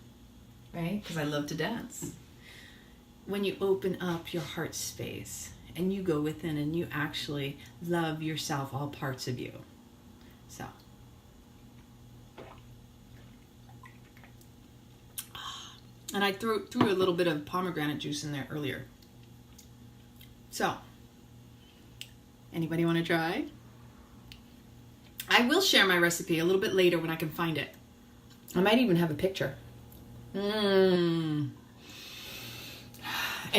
right? Because I love to dance. When you open up your heart space and you go within and you actually love yourself, all parts of you. So. And I threw a little bit of pomegranate juice in there earlier. So, anybody want to try? I will share my recipe a little bit later when I can find it. I might even have a picture. And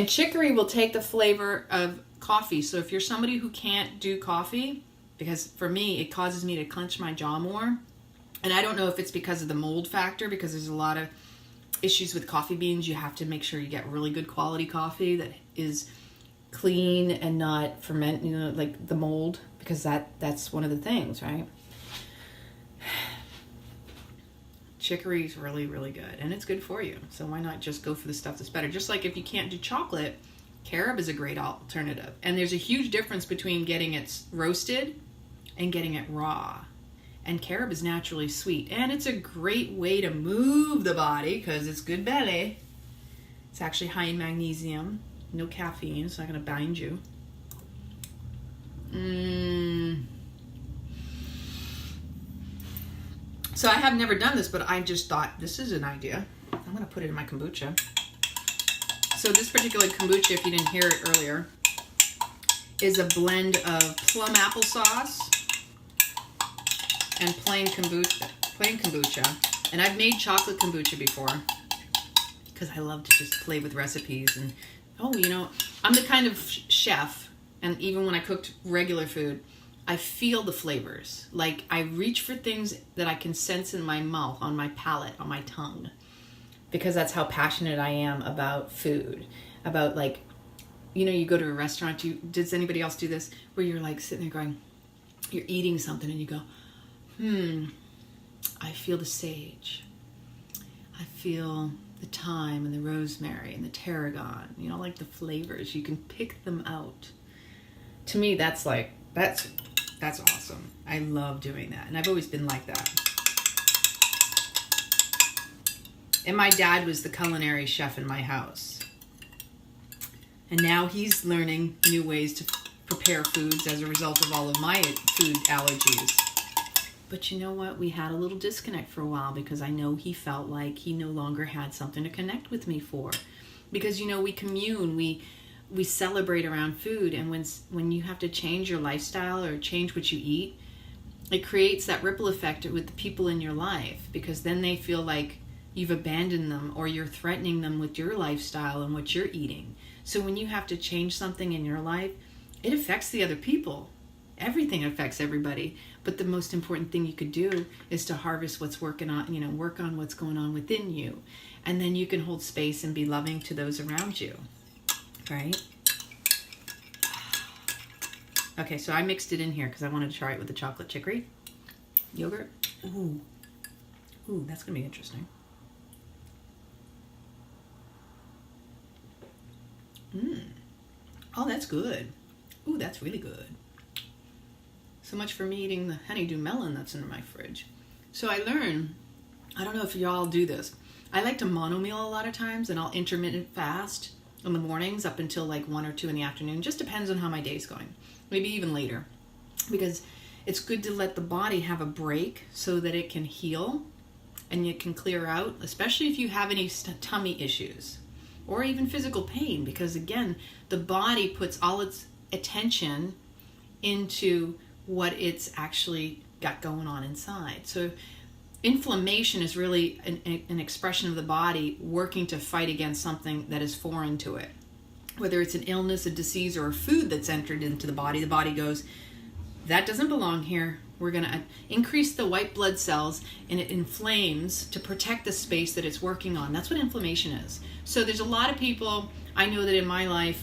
chicory will take the flavor of coffee. So if you're somebody who can't do coffee, because for me, it causes me to clench my jaw more. And I don't know if it's because of the mold factor, because there's a lot of issues with coffee beans. You have to make sure you get really good quality coffee that is clean and not ferment, like the mold, because that's one of the things, right? Chicory is really, really good, and it's good for you. So why not just go for the stuff that's better? Just like if you can't do chocolate, carob is a great alternative. And there's a huge difference between getting it roasted and getting it raw. And carob is naturally sweet, and it's a great way to move the body because it's good belly. It's actually high in magnesium, no caffeine. It's not going to bind you. So I have never done this, but I just thought this is an idea. I'm going to put it in my kombucha. So this particular kombucha, if you didn't hear it earlier, is a blend of plum applesauce and plain kombucha. And I've made chocolate kombucha before because I love to just play with recipes. And I'm the kind of chef, and even when I cooked regular food, I feel the flavors. Like I reach for things that I can sense in my mouth, on my palate, on my tongue, because that's how passionate I am about food. About you go to a restaurant. Does anybody else do this? Where you're like sitting there going, you're eating something and you go, I feel the sage. I feel the thyme and the rosemary and the tarragon. Like the flavors. You can pick them out. To me, that's awesome. I love doing that. And I've always been like that. And my dad was the culinary chef in my house. And now he's learning new ways to prepare foods as a result of all of my food allergies. But you know what? We had a little disconnect for a while because I know he felt like he no longer had something to connect with me for. Because, you know, we commune, we celebrate around food. And when you have to change your lifestyle or change what you eat, it creates that ripple effect with the people in your life. Because then they feel like you've abandoned them or you're threatening them with your lifestyle and what you're eating. So when you have to change something in your life, it affects the other people. Everything affects everybody. But the most important thing you could do is to harvest what's working on, you know, work on what's going on within you. And then you can hold space and be loving to those around you. Right? Okay, so I mixed it in here because I wanted to try it with the chocolate chicory yogurt. Ooh, that's going to be interesting. Oh, that's good. Ooh, that's really good. So much for me eating the honeydew melon that's in my fridge. So I learned, I don't know if y'all do this. I like to monomeal a lot of times, and I'll intermittent fast in the mornings up until like 1 or 2 in the afternoon. Just depends on how my day's going. Maybe even later. Because it's good to let the body have a break so that it can heal and it can clear out, especially if you have any tummy issues or even physical pain. Because again, the body puts all its attention into what it's actually got going on inside. So inflammation is really an expression of the body working to fight against something that is foreign to it. Whether it's an illness, a disease, or a food that's entered into the body goes, that doesn't belong here. We're going to increase the white blood cells, and it inflames to protect the space that it's working on. That's what inflammation is. So there's a lot of people, I know that in my life,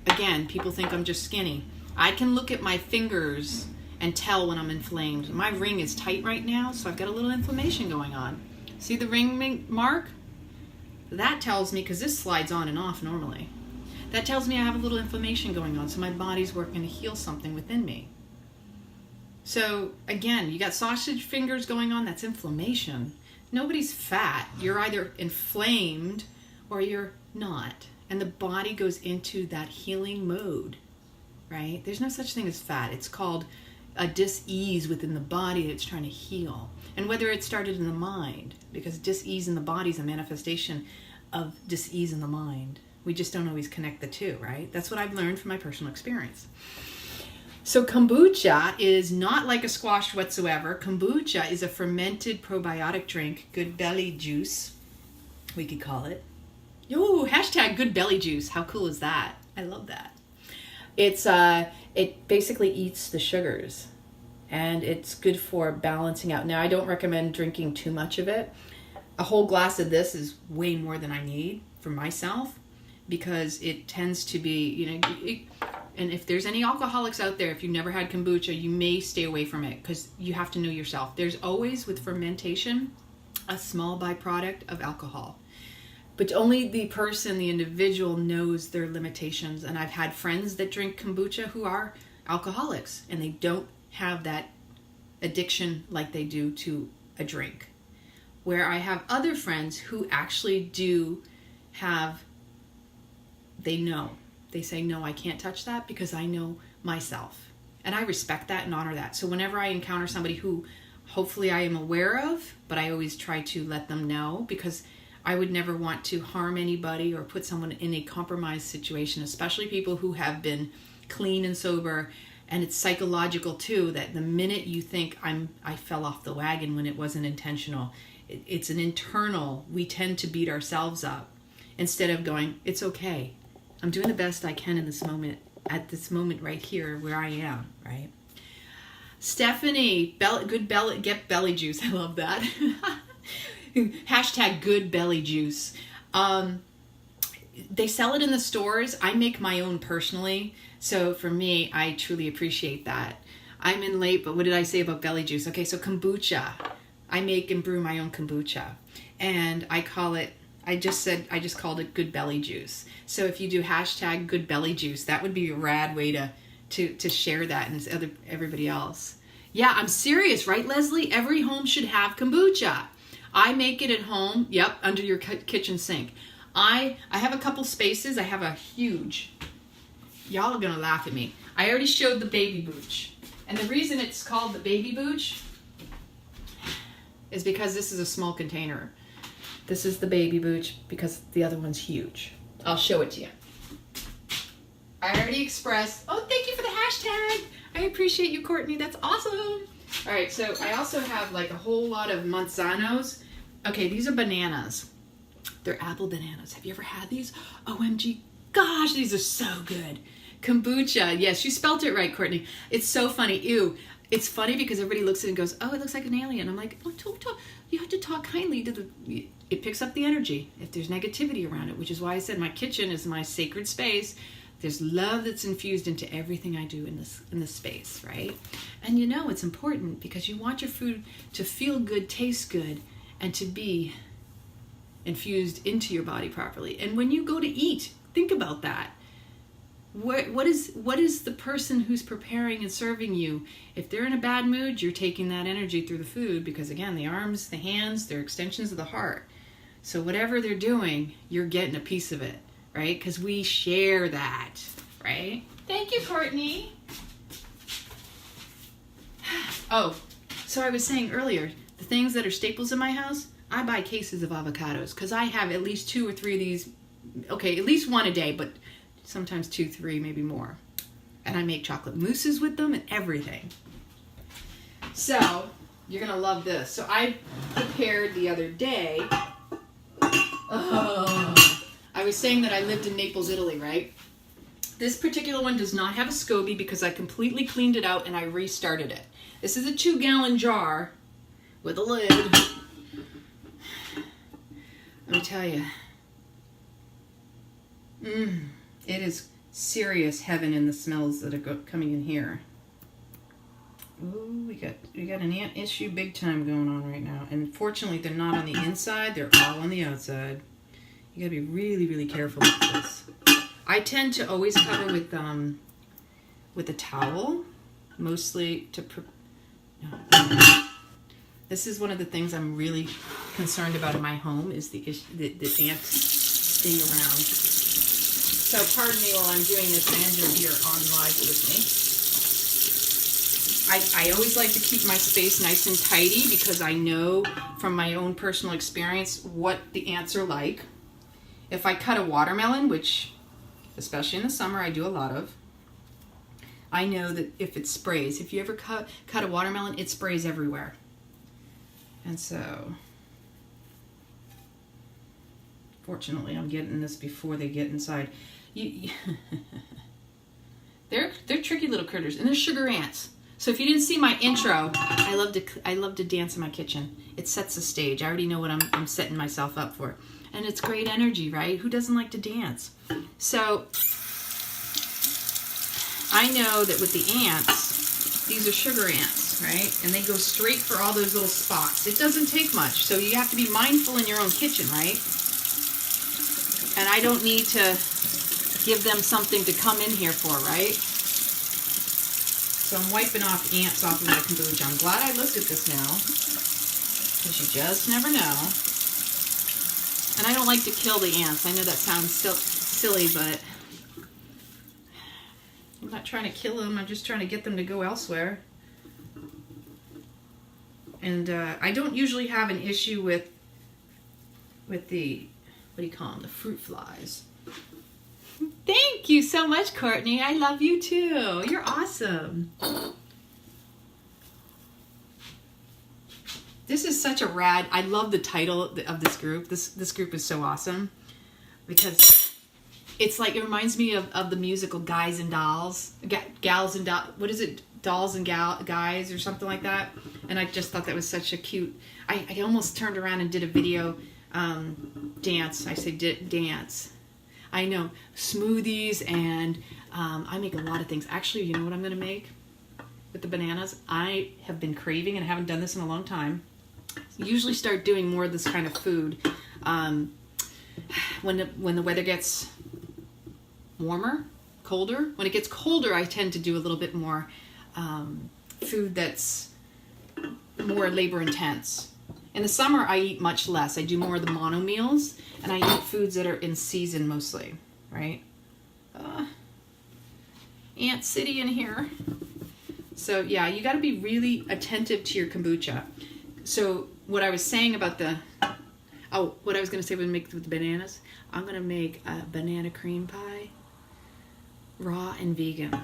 again, people think I'm just skinny. I can look at my fingers and tell when I'm inflamed. My ring is tight right now, so I've got a little inflammation going on. See the ring mark? That tells me, because this slides on and off normally, that tells me I have a little inflammation going on, so my body's working to heal something within me. So again, you got sausage fingers going on, that's inflammation. Nobody's fat. You're either inflamed or you're not. And the body goes into that healing mode, right? There's no such thing as fat. It's called a dis-ease within the body that's trying to heal. And whether it started in the mind, because dis-ease in the body is a manifestation of dis-ease in the mind. We just don't always connect the two, right? That's what I've learned from my personal experience. So kombucha is not like a squash whatsoever. Kombucha is a fermented probiotic drink, good belly juice, we could call it. Yo, hashtag good belly juice. How cool is that? I love that. It basically eats the sugars, and it's good for balancing out. Now, I don't recommend drinking too much of it. A whole glass of this is way more than I need for myself, because it tends to be, and if there's any alcoholics out there, if you've never had kombucha, you may stay away from it because you have to know yourself. There's always, with fermentation, a small byproduct of alcohol. But only the person, the individual, knows their limitations. And I've had friends that drink kombucha who are alcoholics, and they don't have that addiction like they do to a drink. Where I have other friends who actually do have, they know. They say, no, I can't touch that because I know myself. And I respect that and honor that. So whenever I encounter somebody who hopefully I am aware of, but I always try to let them know, because I would never want to harm anybody or put someone in a compromised situation, especially people who have been clean and sober. And it's psychological too, that the minute you think I fell off the wagon when it wasn't intentional, it's an internal, we tend to beat ourselves up instead of going, it's okay. I'm doing the best I can in this moment, at this moment right here where I am, right? Stephanie, get belly juice. I love that. Hashtag good belly juice. They sell it in the stores. I make my own personally. So for me, I truly appreciate that. I'm in late, but what did I say about belly juice? Okay, so kombucha. I make and brew my own kombucha. And I called it good belly juice. So if you do hashtag good belly juice, that would be a rad way to share that and everybody else. Yeah, I'm serious, right, Leslie? Every home should have kombucha. I make it at home. Yep, under your kitchen sink. I have a couple spaces. I have a huge. Y'all are gonna laugh at me. I already showed the baby booch, and the reason it's called the baby booch is because this is a small container. This is the baby booch because the other one's huge. I'll show it to you. I already expressed. Oh, thank you for the hashtag. I appreciate you, Courtney. That's awesome. All right, so I also have like a whole lot of Manzanos. Okay, these are bananas. They're apple bananas. Have you ever had these? OMG, gosh, these are so good. Kombucha. Yes, you spelt it right, Courtney. It's so funny. Ew. It's funny because everybody looks at it and goes, oh, it looks like an alien. I'm like, oh, you have to talk kindly to the... It picks up the energy if there's negativity around it, which is why I said my kitchen is my sacred space. There's love that's infused into everything I do in this space, right? And you know it's important because you want your food to feel good, taste good, and to be infused into your body properly. And when you go to eat, think about that. What is the person who's preparing and serving you? If they're in a bad mood, you're taking that energy through the food because, again, the arms, the hands, they're extensions of the heart. So whatever they're doing, you're getting a piece of it, right? Because we share that, right? Thank you, Courtney. Oh, so I was saying earlier, the things that are staples in my house, I buy cases of avocados because I have at least 2 or 3 of these. Okay, at least one a day, but sometimes 2, 3, maybe more. And I make chocolate mousses with them and everything. So, you're going to love this. So I prepared the other day. I was saying that I lived in Naples, Italy, right? This particular one does not have a SCOBY because I completely cleaned it out and I restarted it. This is a 2-gallon jar with a lid. Let me tell you. It is serious heaven in the smells that are coming in here. Ooh, we got an ant issue big time going on right now. And fortunately, they're not on the inside. They're all on the outside. You gotta be really, really careful with this. I tend to always cover with a towel, mostly to... No. This is one of the things I'm really concerned about in my home is the ants being around. So pardon me while I'm doing this, Andrew here on live with me. I always like to keep my space nice and tidy because I know from my own personal experience what the ants are like. If I cut a watermelon, which especially in the summer I do a lot of, I know that if it sprays, if you ever cut a watermelon, it sprays everywhere. And so, fortunately, I'm getting this before they get inside. They're tricky little critters, and they're sugar ants. So if you didn't see my intro, I love to dance in my kitchen. It sets the stage. I already know what I'm setting myself up for, and it's great energy, right? Who doesn't like to dance? So I know that with the ants, these are sugar ants, right? And they go straight for all those little spots. It doesn't take much, so you have to be mindful in your own kitchen, right? And I don't need to give them something to come in here for, right? So I'm wiping off ants off of my kombucha. I'm glad I looked at this now, because you just never know. And I don't like to kill the ants. I know that sounds silly, but I'm not trying to kill them. I'm just trying to get them to go elsewhere. And I don't usually have an issue with the, what do you call them, the fruit flies. Thank you so much, Courtney. I love you too. You're awesome. This is such a rad, I love the title of this group. This group is so awesome because it's like, it reminds me of the musical Guys and Dolls. Gals and Dolls, what is it? Dolls and Guys or something like that. And I just thought that was such a cute, I almost turned around and did a video dance. I say dance. I know, smoothies, and I make a lot of things. Actually, you know what I'm going to make with the bananas? I have been craving, and I haven't done this in a long time. Usually start doing more of this kind of food when the weather gets warmer, colder. When it gets colder, I tend to do a little bit more food that's more labor intense. In the summer, I eat much less. I do more of the mono meals, and I eat foods that are in season mostly, right? Ant City in here. So yeah, you got to be really attentive to your kombucha. So what I was saying about what I was going to say would make with the bananas, I'm going to make a banana cream pie, raw and vegan.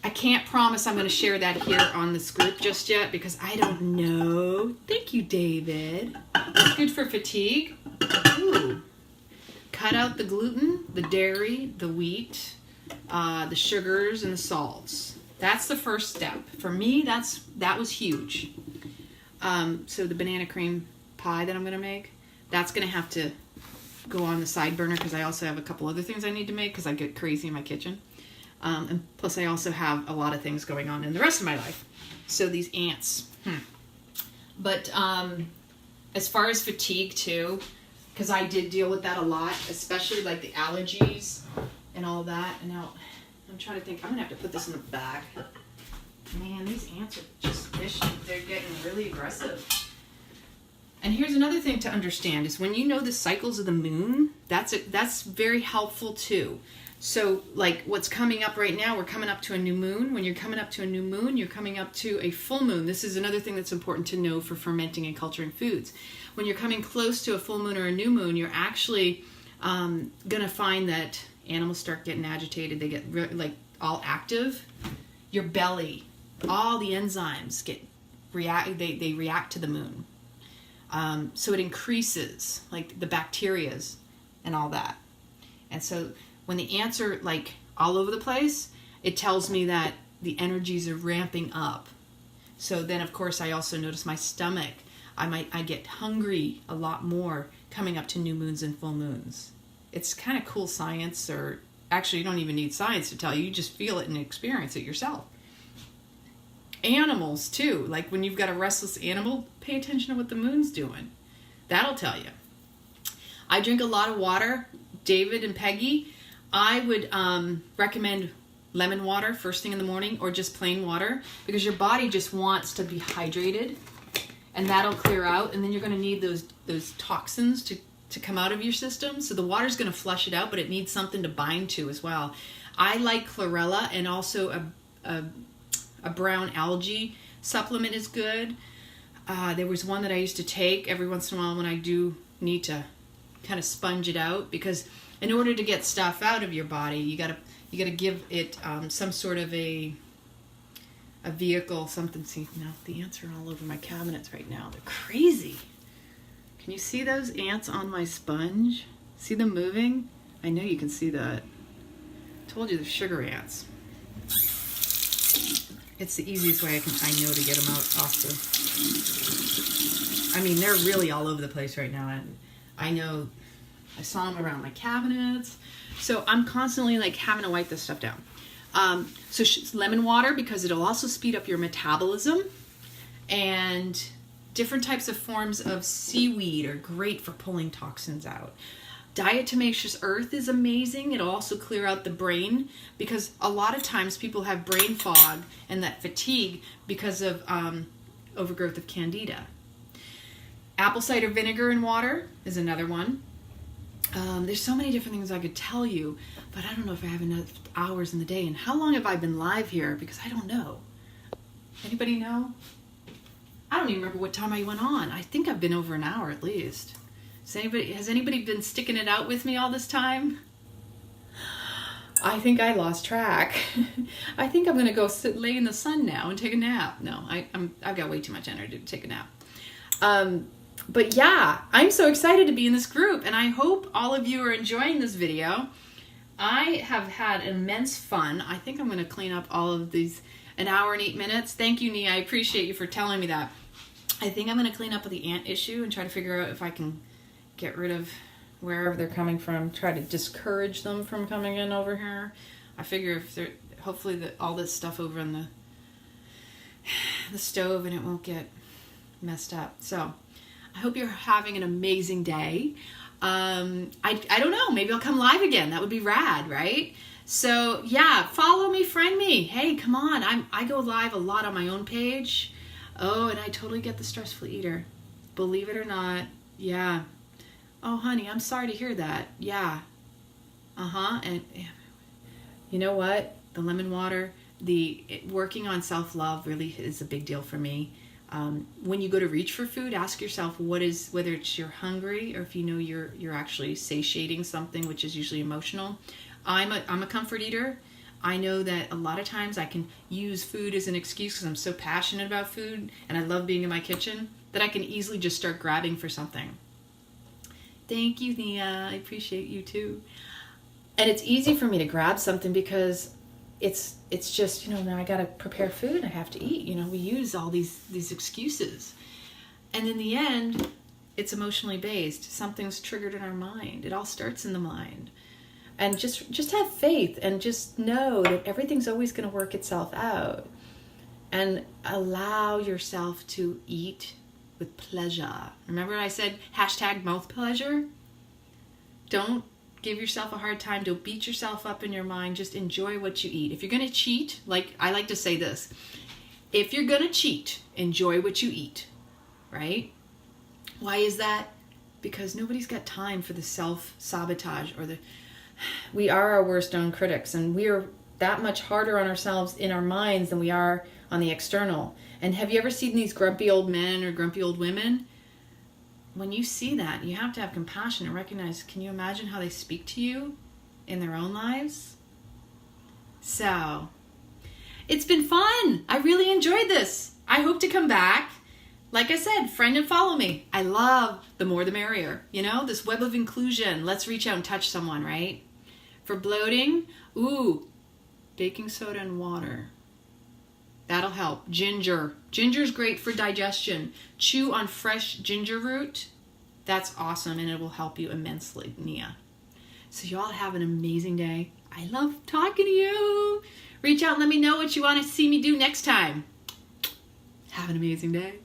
I can't promise I'm going to share that here on this group just yet because I don't know. Thank you, David. It's good for fatigue. Ooh. Cut out the gluten, the dairy, the wheat, the sugars, and the salts. That's the first step. For me, that was huge. So the banana cream pie that I'm going to make, that's going to have to go on the side burner because I also have a couple other things I need to make because I get crazy in my kitchen. And plus I also have a lot of things going on in the rest of my life. So these ants. But as far as fatigue too, because I did deal with that a lot, especially like the allergies and all that. And now I'm trying to think, I'm going to have to put this in the bag. Man, these ants are just vicious. They're getting really aggressive. And here's another thing to understand is when you know the cycles of the moon, that's very helpful too. So like what's coming up right now, we're coming up to a new moon. When you're coming up to a new moon, you're coming up to a full moon. This is another thing that's important to know for fermenting and culturing foods. When you're coming close to a full moon or a new moon, you're actually going to find that animals start getting agitated. They get like all active. Your belly, all the enzymes they react to the moon. So it increases like the bacterias and all that. And so when the ants are like all over the place, it tells me that the energies are ramping up. So then of course I also notice my stomach. I get hungry a lot more coming up to new moons and full moons. It's kind of cool science, or actually you don't even need science to tell you. You just feel it and experience it yourself. Animals too, like when you've got a restless animal, pay attention to what the moon's doing. That'll tell you. I drink a lot of water. David and Peggy, I would recommend lemon water first thing in the morning, or just plain water, because your body just wants to be hydrated, and that'll clear out, and then you're going to need those toxins to come out of your system. So the water's going to flush it out, but it needs something to bind to as well. I like chlorella, and also a brown algae supplement is good. There was one that I used to take every once in a while when I do need to kind of sponge it out, because in order to get stuff out of your body, you gotta give it some sort of a vehicle, something. See, now the ants are all over my cabinets right now. They're crazy. Can you see those ants on my sponge? See them moving? I know you can see that. I told you they're sugar ants. It's the easiest way I know to get them out off the... I mean, they're really all over the place right now, and I know I saw them around my cabinets. So I'm constantly like having to wipe this stuff down. So lemon water, because it'll also speed up your metabolism, and different types of forms of seaweed are great for pulling toxins out. Diatomaceous earth is amazing. It'll also clear out the brain, because a lot of times people have brain fog and that fatigue because of overgrowth of candida. Apple cider vinegar and water is another one. There's so many different things I could tell you, but I don't know if I have enough hours in the day. And how long have I been live here? Because I don't know. Anybody know? I don't even remember what time I went on. I think I've been over an hour at least. Has anybody been sticking it out with me all this time? I think I lost track. I think I'm gonna go lay in the sun now and take a nap. No, I've got way too much energy to take a nap. But yeah, I'm so excited to be in this group, and I hope all of you are enjoying this video. I have had immense fun. I think I'm going to clean up all of these, an hour and 8 minutes. Thank you, Nia. I appreciate you for telling me that. I think I'm going to clean up the ant issue and try to figure out if I can get rid of wherever they're coming from, try to discourage them from coming in over here. I figure if they're, hopefully all this stuff over in the stove and it won't get messed up. So I hope you're having an amazing day. I don't know, maybe I'll come live again. That would be rad, right? So yeah, follow me, friend me. Hey, come on. I go live a lot on my own page. Oh, and I totally get the stressful eater. Believe it or not. Yeah. Oh, honey, I'm sorry to hear that. Yeah. And you know what? The lemon water, working on self-love really is a big deal for me. When you go to reach for food, ask yourself whether it's you're hungry or if you know you're actually satiating something, which is usually emotional. I'm a comfort eater. I know that a lot of times I can use food as an excuse because I'm so passionate about food and I love being in my kitchen that I can easily just start grabbing for something. Thank you, Nia. I appreciate you too. And it's easy for me to grab something because it's just, now I got to prepare food. I have to eat. We use all these excuses. And in the end, it's emotionally based. Something's triggered in our mind. It all starts in the mind. And just have faith and just know that everything's always going to work itself out. And allow yourself to eat with pleasure. Remember I said #mouth pleasure? Don't give yourself a hard time. Don't beat yourself up in your mind. Just enjoy what you eat. If you're going to cheat, like I like to say this, if you're going to cheat, enjoy what you eat, right? Why is that? Because nobody's got time for the self-sabotage we are our worst own critics, and we are that much harder on ourselves in our minds than we are on the external. And have you ever seen these grumpy old men or grumpy old women? When you see that, you have to have compassion and recognize, can you imagine how they speak to you in their own lives? So, it's been fun. I really enjoyed this. I hope to come back. Like I said, friend and follow me. I love the more the merrier. This web of inclusion. Let's reach out and touch someone, right? For bloating, baking soda and water. That'll help. Ginger. Ginger's great for digestion. Chew on fresh ginger root. That's awesome, and it will help you immensely, Nia. So you all have an amazing day. I love talking to you. Reach out and let me know what you want to see me do next time. Have an amazing day.